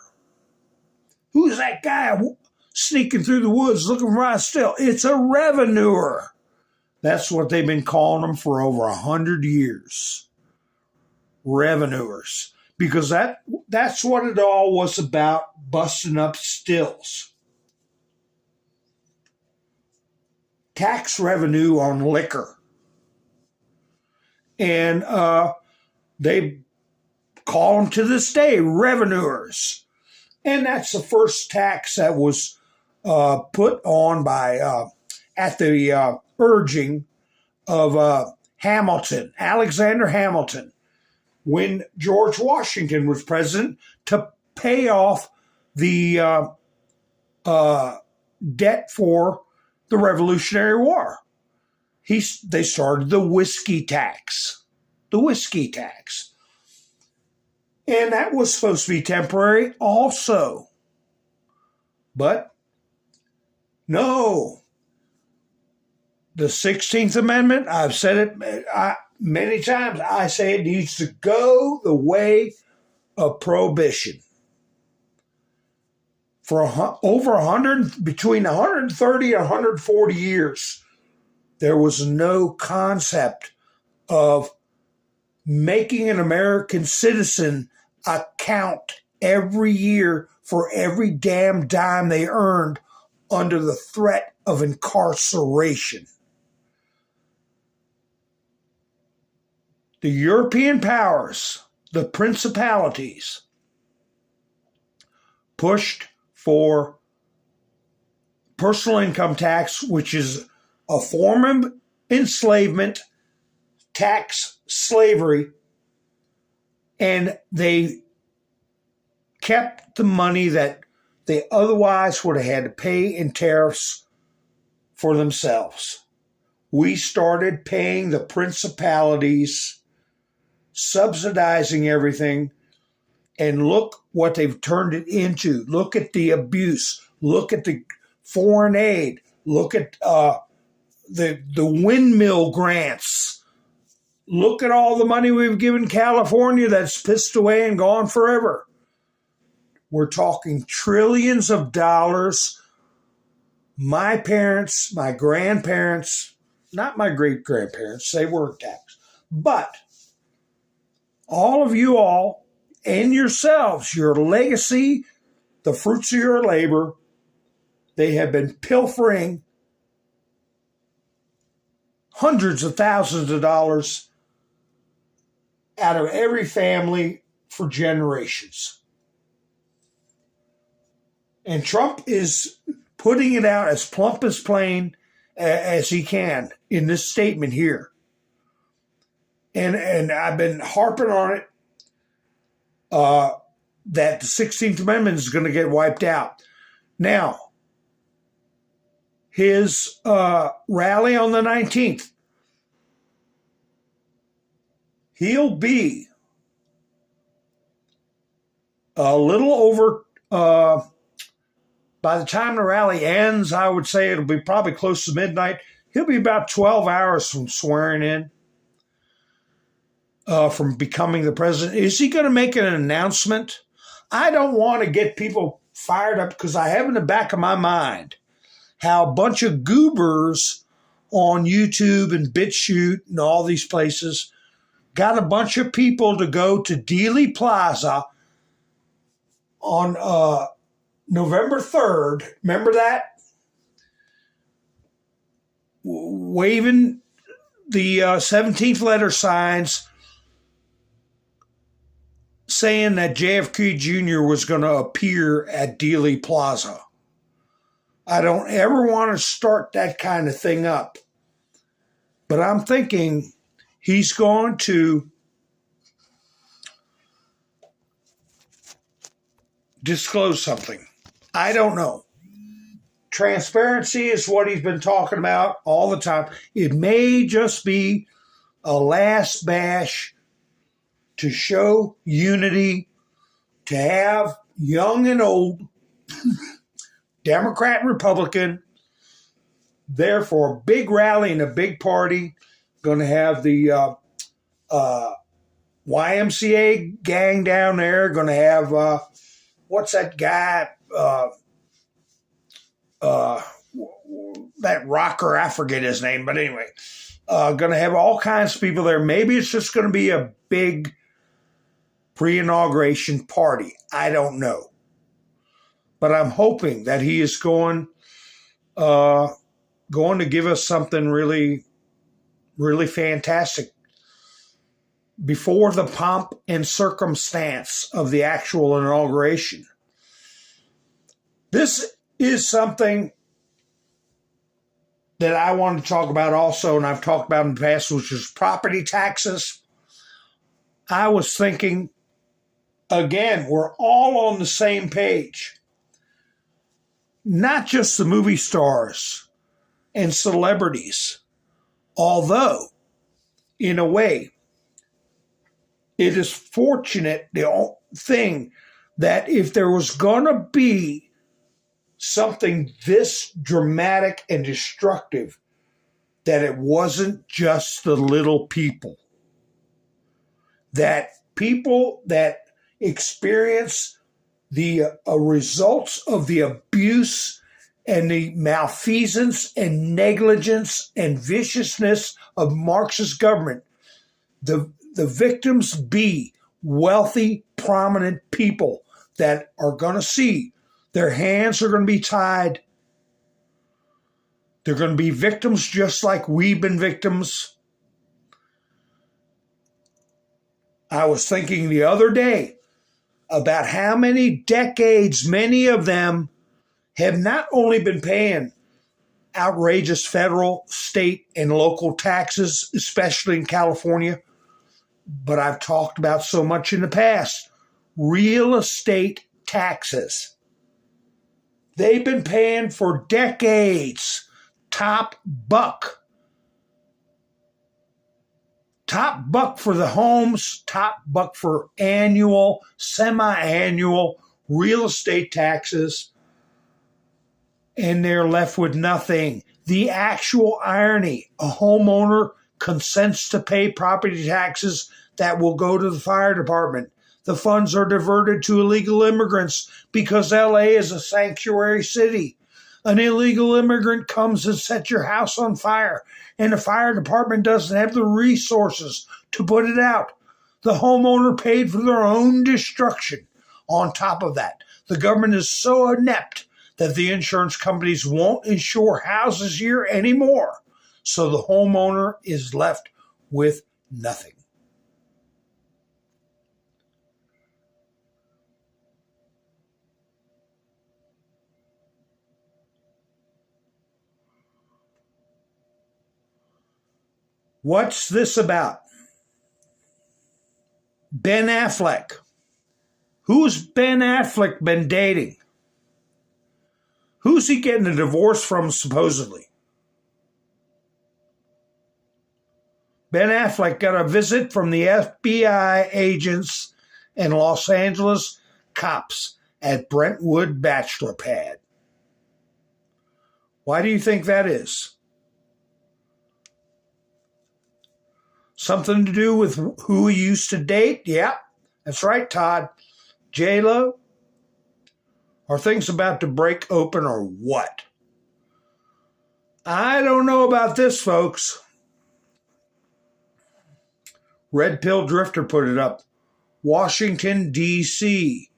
Who's that guy sneaking through the woods looking for my still? It's a revenuer. That's what they've been calling them for over 100 years. Revenuers. Because that's what it all was about, busting up stills. Tax revenue on liquor. And they call them to this day revenuers. And that's the first tax that was put on by, at the urging of Hamilton, Alexander Hamilton, when George Washington was president, to pay off the debt for the Revolutionary War. They started the whiskey tax. The whiskey tax. And that was supposed to be temporary also. But no. The 16th Amendment, I've said it many times, I say it needs to go the way of prohibition. For over between 130 and 140 years, there was no concept of making an American citizen account every year for every damn dime they earned under the threat of incarceration. The European powers, the principalities, pushed for personal income tax, which is a form of enslavement, tax slavery, and they kept the money that they otherwise would have had to pay in tariffs for themselves. We started paying the principalities, subsidizing everything, And look what they've turned it into. Look at the abuse. Look at the foreign aid. Look at the windmill grants. Look at all the money we've given California that's pissed away and gone forever. We're talking trillions of dollars. My parents, my grandparents, not my great-grandparents, they weren't taxed, but all of you all and yourselves, your legacy, the fruits of your labor, they have been pilfering hundreds of thousands of dollars out of every family for generations. And Trump is putting it out as plump as plain as he can in this statement here. And I've been harping on it that the 16th Amendment is going to get wiped out. Now, his rally on the 19th, he'll be a little over, by the time the rally ends, I would say it'll be probably close to midnight. He'll be about 12 hours from swearing in, from becoming the president. Is he going to make an announcement? I don't want to get people fired up because I have in the back of my mind how a bunch of goobers on YouTube and BitChute and all these places got a bunch of people to go to Dealey Plaza on November 3rd. Remember that? Waving the 17th letter signs saying that JFK Jr. was going to appear at Dealey Plaza. I don't ever want to start that kind of thing up. But I'm thinking he's going to disclose something. I don't know. Transparency is what he's been talking about all the time. It may just be a last bash to show unity, to have young and old, Democrat and Republican, there for a big rally and a big party. Going to have the YMCA gang down there. Going to have, what's that guy, that rocker, I forget his name, but anyway, going to have all kinds of people there. Maybe it's just going to be a big pre-inauguration party. I don't know. But I'm hoping that he is going to give us something really, really fantastic before the pomp and circumstance of the actual inauguration. This is something that I want to talk about also, and I've talked about in the past, which is property taxes. I was thinking, again, we're all on the same page. Not just the movie stars and celebrities, although, in a way, it is fortunate, the thing, that if there was going to be something this dramatic and destructive, that it wasn't just the little people. That people that experience the results of the abuse and the malfeasance and negligence and viciousness of Marxist government, the victims be wealthy, prominent people that are going to see their hands are going to be tied. They're going to be victims just like we've been victims. I was thinking the other day about how many decades many of them have not only been paying outrageous federal, state, and local taxes, especially in California, but I've talked about so much in the past, real estate taxes. They've been paying for decades, top buck. Top buck for the homes, top buck for annual, semi-annual real estate taxes, and they're left with nothing. The actual irony, a homeowner consents to pay property taxes that will go to the fire department. The funds are diverted to illegal immigrants because LA is a sanctuary city. An illegal immigrant comes and sets your house on fire, and the fire department doesn't have the resources to put it out. The homeowner paid for their own destruction. On top of that, the government is so inept that the insurance companies won't insure houses here anymore. So the homeowner is left with nothing. What's this about? Ben Affleck. Who's Ben Affleck been dating? Who's he getting a divorce from, supposedly? Ben Affleck got a visit from the FBI agents and Los Angeles cops at Brentwood Bachelor Pad. Why do you think that is? Something to do with who he used to date? Yeah, that's right, Todd. J-Lo? Are things about to break open or what? I don't know about this, folks. Red Pill Drifter put it up. Washington, D.C.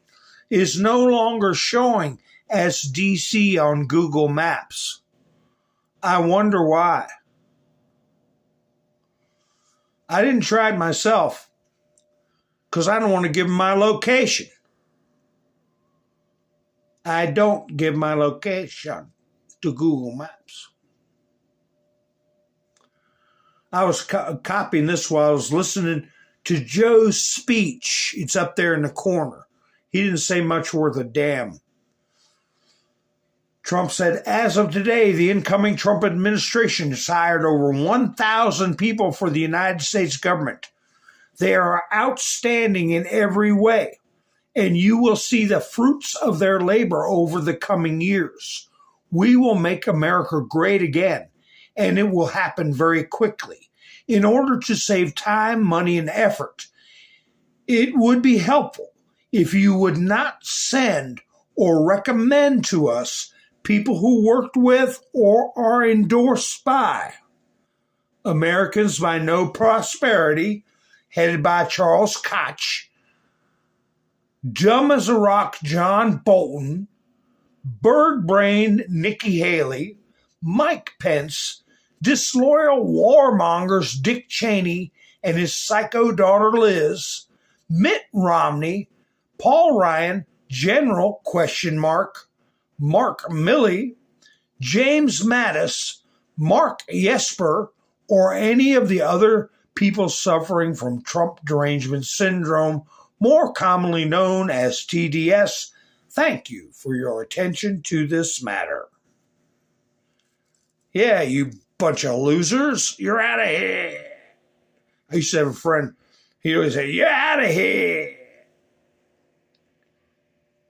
is no longer showing as D.C. on Google Maps. I wonder why. I didn't try it myself because I don't want to give them my location. I don't give my location to Google Maps. I was copying this while I was listening to Joe's speech. It's up there in the corner. He didn't say much worth a damn. Trump said, as of today, the incoming Trump administration has hired over 1,000 people for the United States government. They are outstanding in every way, and you will see the fruits of their labor over the coming years. We will make America great again, and it will happen very quickly. In order to save time, money, and effort, it would be helpful if you would not send or recommend to us people who worked with or are endorsed by Americans by No Prosperity, headed by Charles Koch, Dumb as a Rock John Bolton, Bird Brain Nikki Haley, Mike Pence, disloyal warmongers Dick Cheney and his psycho daughter Liz, Mitt Romney, Paul Ryan, General ? Mark Milley, James Mattis, Mark Jesper, or any of the other people suffering from Trump derangement syndrome, more commonly known as TDS. Thank you for your attention to this matter. Yeah, you bunch of losers, you're out of here. I used to have a friend, he always say, you're out of here.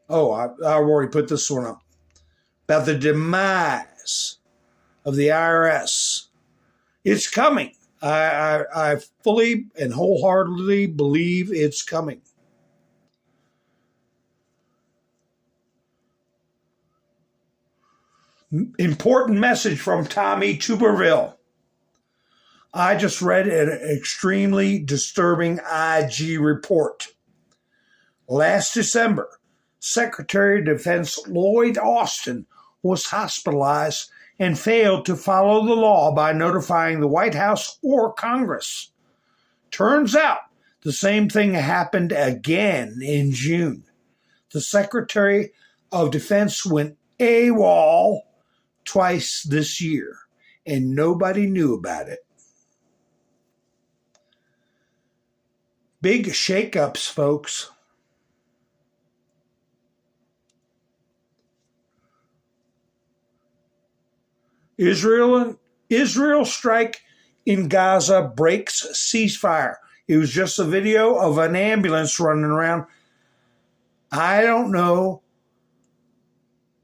Oh, I've already put this one up. About the demise of the IRS. It's coming. I fully and wholeheartedly believe it's coming. Important message from Tommy Tuberville. I just read an extremely disturbing IG report. Last December, Secretary of Defense Lloyd Austin was hospitalized and failed to follow the law by notifying the White House or Congress. Turns out the same thing happened again in June. The Secretary of Defense went AWOL twice this year, and nobody knew about it. Big shakeups, folks. Israel strike in Gaza breaks ceasefire. It was just a video of an ambulance running around. I don't know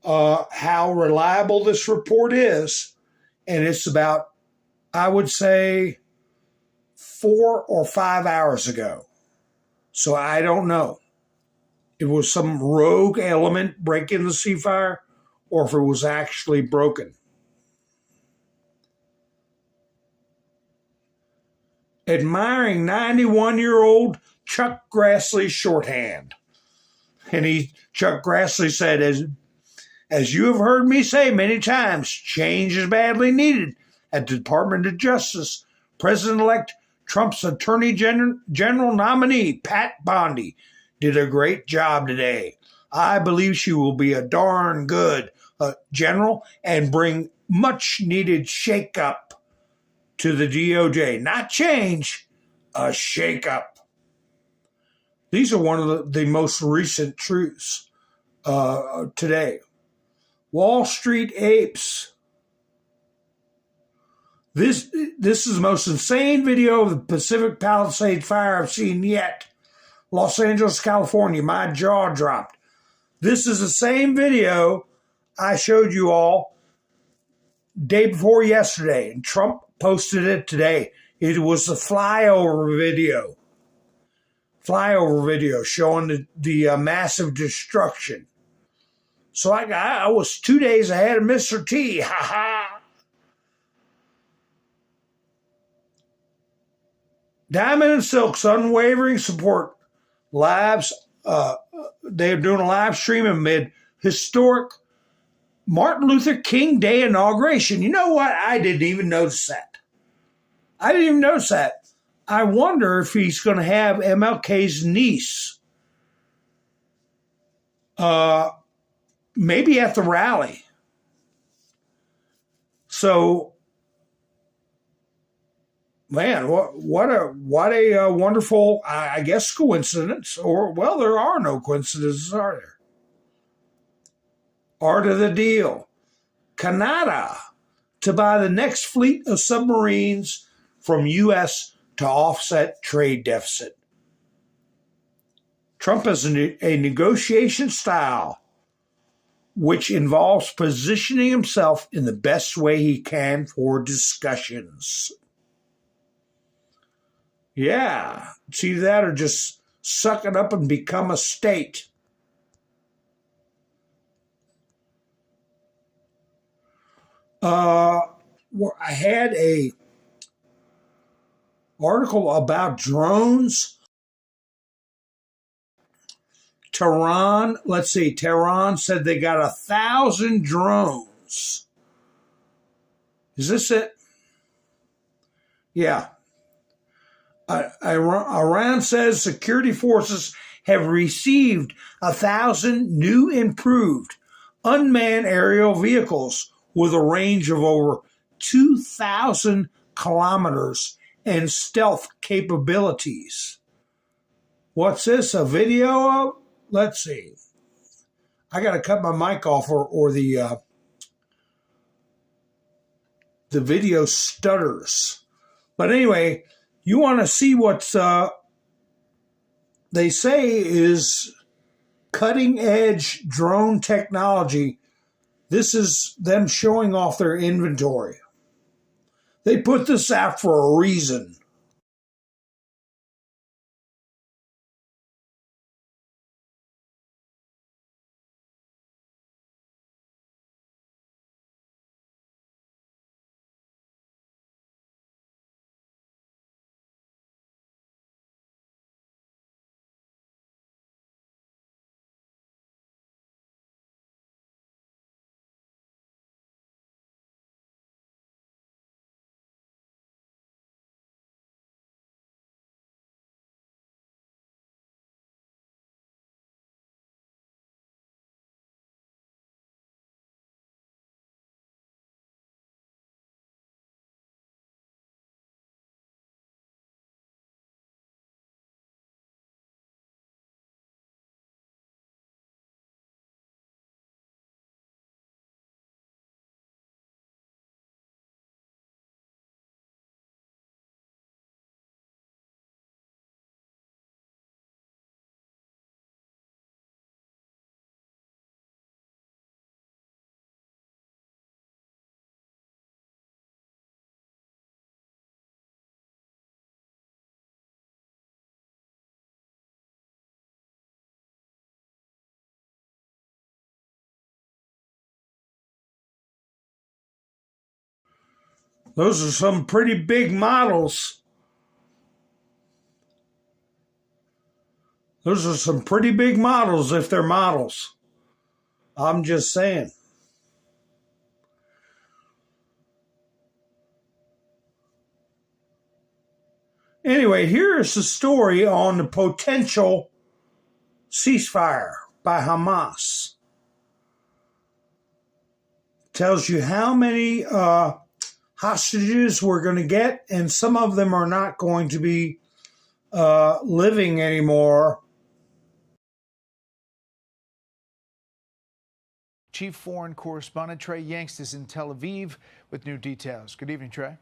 how reliable this report is, and it's about, I would say, 4 or 5 hours ago. So I don't know. It was some rogue element breaking the ceasefire, or if it was actually broken. Admiring 91-year-old Chuck Grassley's shorthand. And Chuck Grassley said, as you have heard me say many times, change is badly needed at the Department of Justice. President-elect Trump's Attorney General nominee, Pat Bondi, did a great job today. I believe she will be a darn good general and bring much-needed shake-up to the DOJ. Not change, a shake-up. These are one of the most recent truths today. Wall Street apes. This is the most insane video of the Pacific Palisades fire I've seen yet. Los Angeles, California. My jaw dropped. This is the same video I showed you all day before yesterday, and Trump posted it today. It was the flyover video. Flyover video showing the massive destruction. So I was 2 days ahead of Mr. T. Ha ha. Diamond and Silk's unwavering support lives. They're doing a live stream amid historic Martin Luther King Day inauguration. You know what? I didn't even notice that. I wonder if he's going to have MLK's niece maybe at the rally. So, man, what a wonderful, I guess, coincidence. Or, well, there are no coincidences, are there? Art of the deal. Canada to buy the next fleet of submarines from U.S. to offset trade deficit. Trump has a negotiation style which involves positioning himself in the best way he can for discussions. Yeah, it's either that or just suck it up and become a state. I had a article about drones. Tehran said they got 1,000 drones. Is this it? Yeah. Iran says security forces have received 1,000 new improved unmanned aerial vehicles with a range of over 2,000 kilometers and stealth capabilities. What's this? A video of? Let's see. I got to cut my mic off or the video stutters. But anyway, you want to see what they say is cutting edge drone technology. This is them showing off their inventory. They put this out for a reason. Those are some pretty big models. Those are some pretty big models if they're models. I'm just saying. Anyway, here is the story on the potential ceasefire by Hamas. Tells you how many hostages we're going to get, and some of them are not going to be living anymore.
Chief Foreign Correspondent Trey Yangst is in Tel Aviv with new details. Good evening, Trey.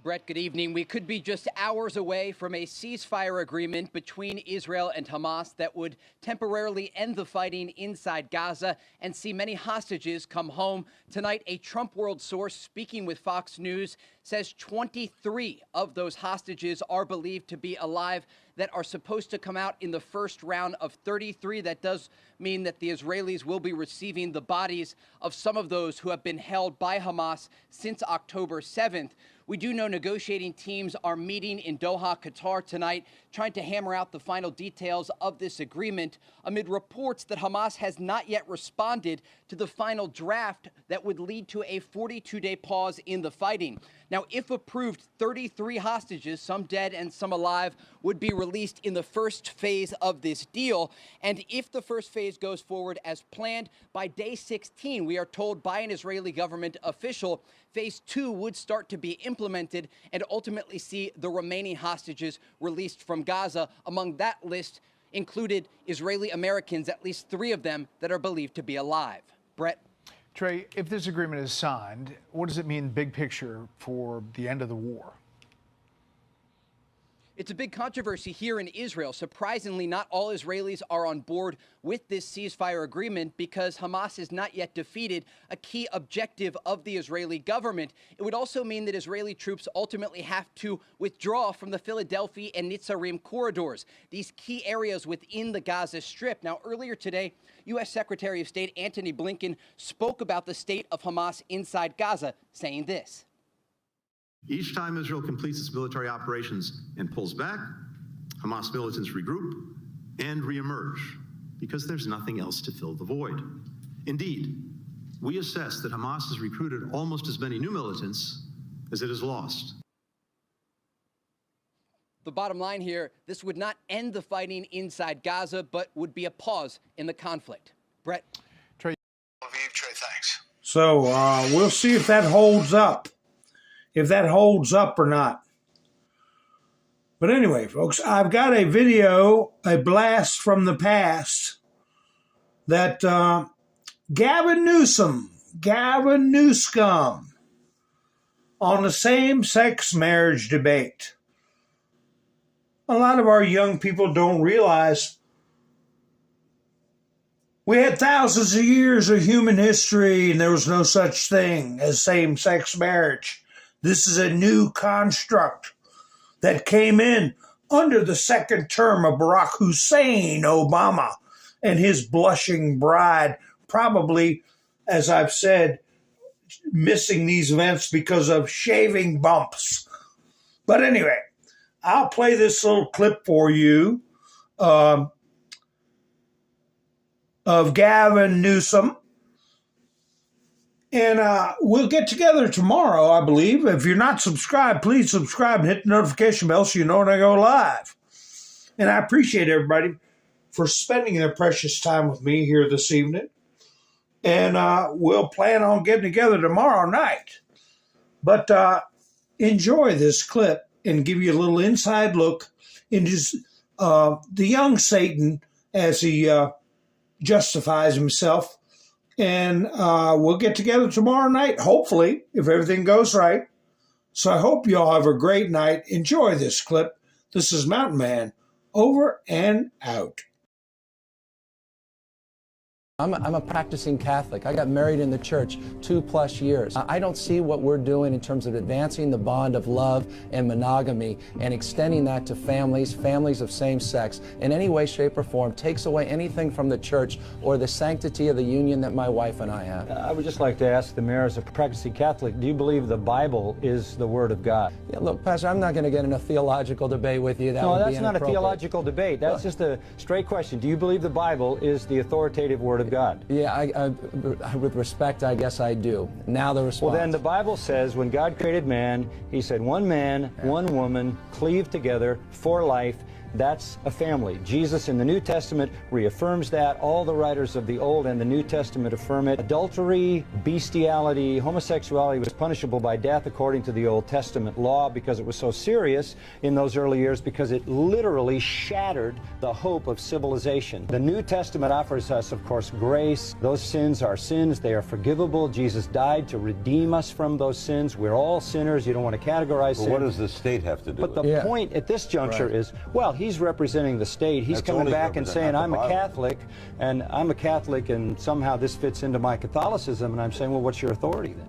Brett, good evening. We could be just hours away from a ceasefire agreement between Israel and Hamas that would temporarily end the fighting inside Gaza and see many hostages come home. Tonight, a Trump world source speaking with Fox News says 23 of those hostages are believed to be alive that are supposed to come out in the first round of 33. That does mean that the Israelis will be receiving the bodies of some of those who have been held by Hamas since October 7th. We do know negotiating teams are meeting in Doha, Qatar tonight, trying to hammer out the final details of this agreement amid reports that Hamas has not yet responded to the final draft that would lead to a 42-day pause in the fighting. Now, if approved, 33 hostages, some dead and some alive, would be released in the first phase of this deal. And if the first phase goes forward as planned, by day 16, we are told by an Israeli government official, phase 2 would start to be implemented and ultimately see the remaining hostages released from Gaza. Among that list included Israeli Americans, at least 3 of them that are believed to be alive. Brett.
Trey, if this agreement is signed, what does it mean big picture for the end of the war?
It's a big controversy here in Israel. Surprisingly, not all Israelis are on board with this ceasefire agreement because Hamas is not yet defeated, a key objective of the Israeli government. It would also mean that Israeli troops ultimately have to withdraw from the Philadelphia and Netzarim corridors, these key areas within the Gaza Strip. Now, earlier today, U.S. Secretary of State Antony Blinken spoke about the state of Hamas inside Gaza, saying this.
Each time Israel completes its military operations and pulls back, Hamas militants regroup and reemerge because there's nothing else to fill the void. Indeed, we assess that Hamas has recruited almost as many new militants as it has lost.
The bottom line here, this would not end the fighting inside Gaza, but would be a pause in the conflict. Brett.
Trey, thanks.
So we'll see if that holds up. If that holds up or not. But anyway, folks, I've got a video, a blast from the past, that Gavin Newsom, on the same-sex marriage debate. A lot of our young people don't realize we had thousands of years of human history and there was no such thing as same-sex marriage. This is a new construct that came in under the second term of Barack Hussein Obama and his blushing bride, probably, as I've said, missing these events because of shaving bumps. But anyway, I'll play this little clip for you of Gavin Newsom. And we'll get together tomorrow, I believe. If you're not subscribed, please subscribe and hit the notification bell so you know when I go live. And I appreciate everybody for spending their precious time with me here this evening. And we'll plan on getting together tomorrow night. But enjoy this clip and give you a little inside look into the young Satan as he justifies himself. And we'll get together tomorrow night, hopefully, if everything goes right. So I hope you all have a great night. Enjoy this clip. This is Mountain Man, over and out.
I'm a practicing Catholic. I got married in the church 2+ years. I don't see what we're doing in terms of advancing the bond of love and monogamy and extending that to families of same sex in any way, shape, or form takes away anything from the church or the sanctity of the union that my wife and I have.
I would just like to ask the mayor, as a practicing Catholic, do you believe the Bible is the Word of God?
Yeah, look, Pastor, I'm not going to get in a theological debate with you.
No, that's not a theological debate. That's just a straight question. Do you believe the Bible is the authoritative Word of God?
Yeah, with respect, I guess I do. Now the response.
Well, then the Bible says when God created man, he said one man, one woman, cleaved together for life. That's a family. Jesus in the New Testament reaffirms that. All the writers of the Old and the New Testament affirm it. Adultery, bestiality, homosexuality was punishable by death according to the Old Testament law because it was so serious in those early years, because it literally shattered the hope of civilization. The New Testament offers us, of course, grace. Those sins are sins. They are forgivable. Jesus died to redeem us from those sins. We're all sinners. You don't want to categorize sin.
What does the state have to do with it?
But the point at this juncture is, well, he's representing the state. He's coming back and saying, I'm a Catholic, and somehow this fits into my Catholicism, and I'm saying, well, what's your authority then?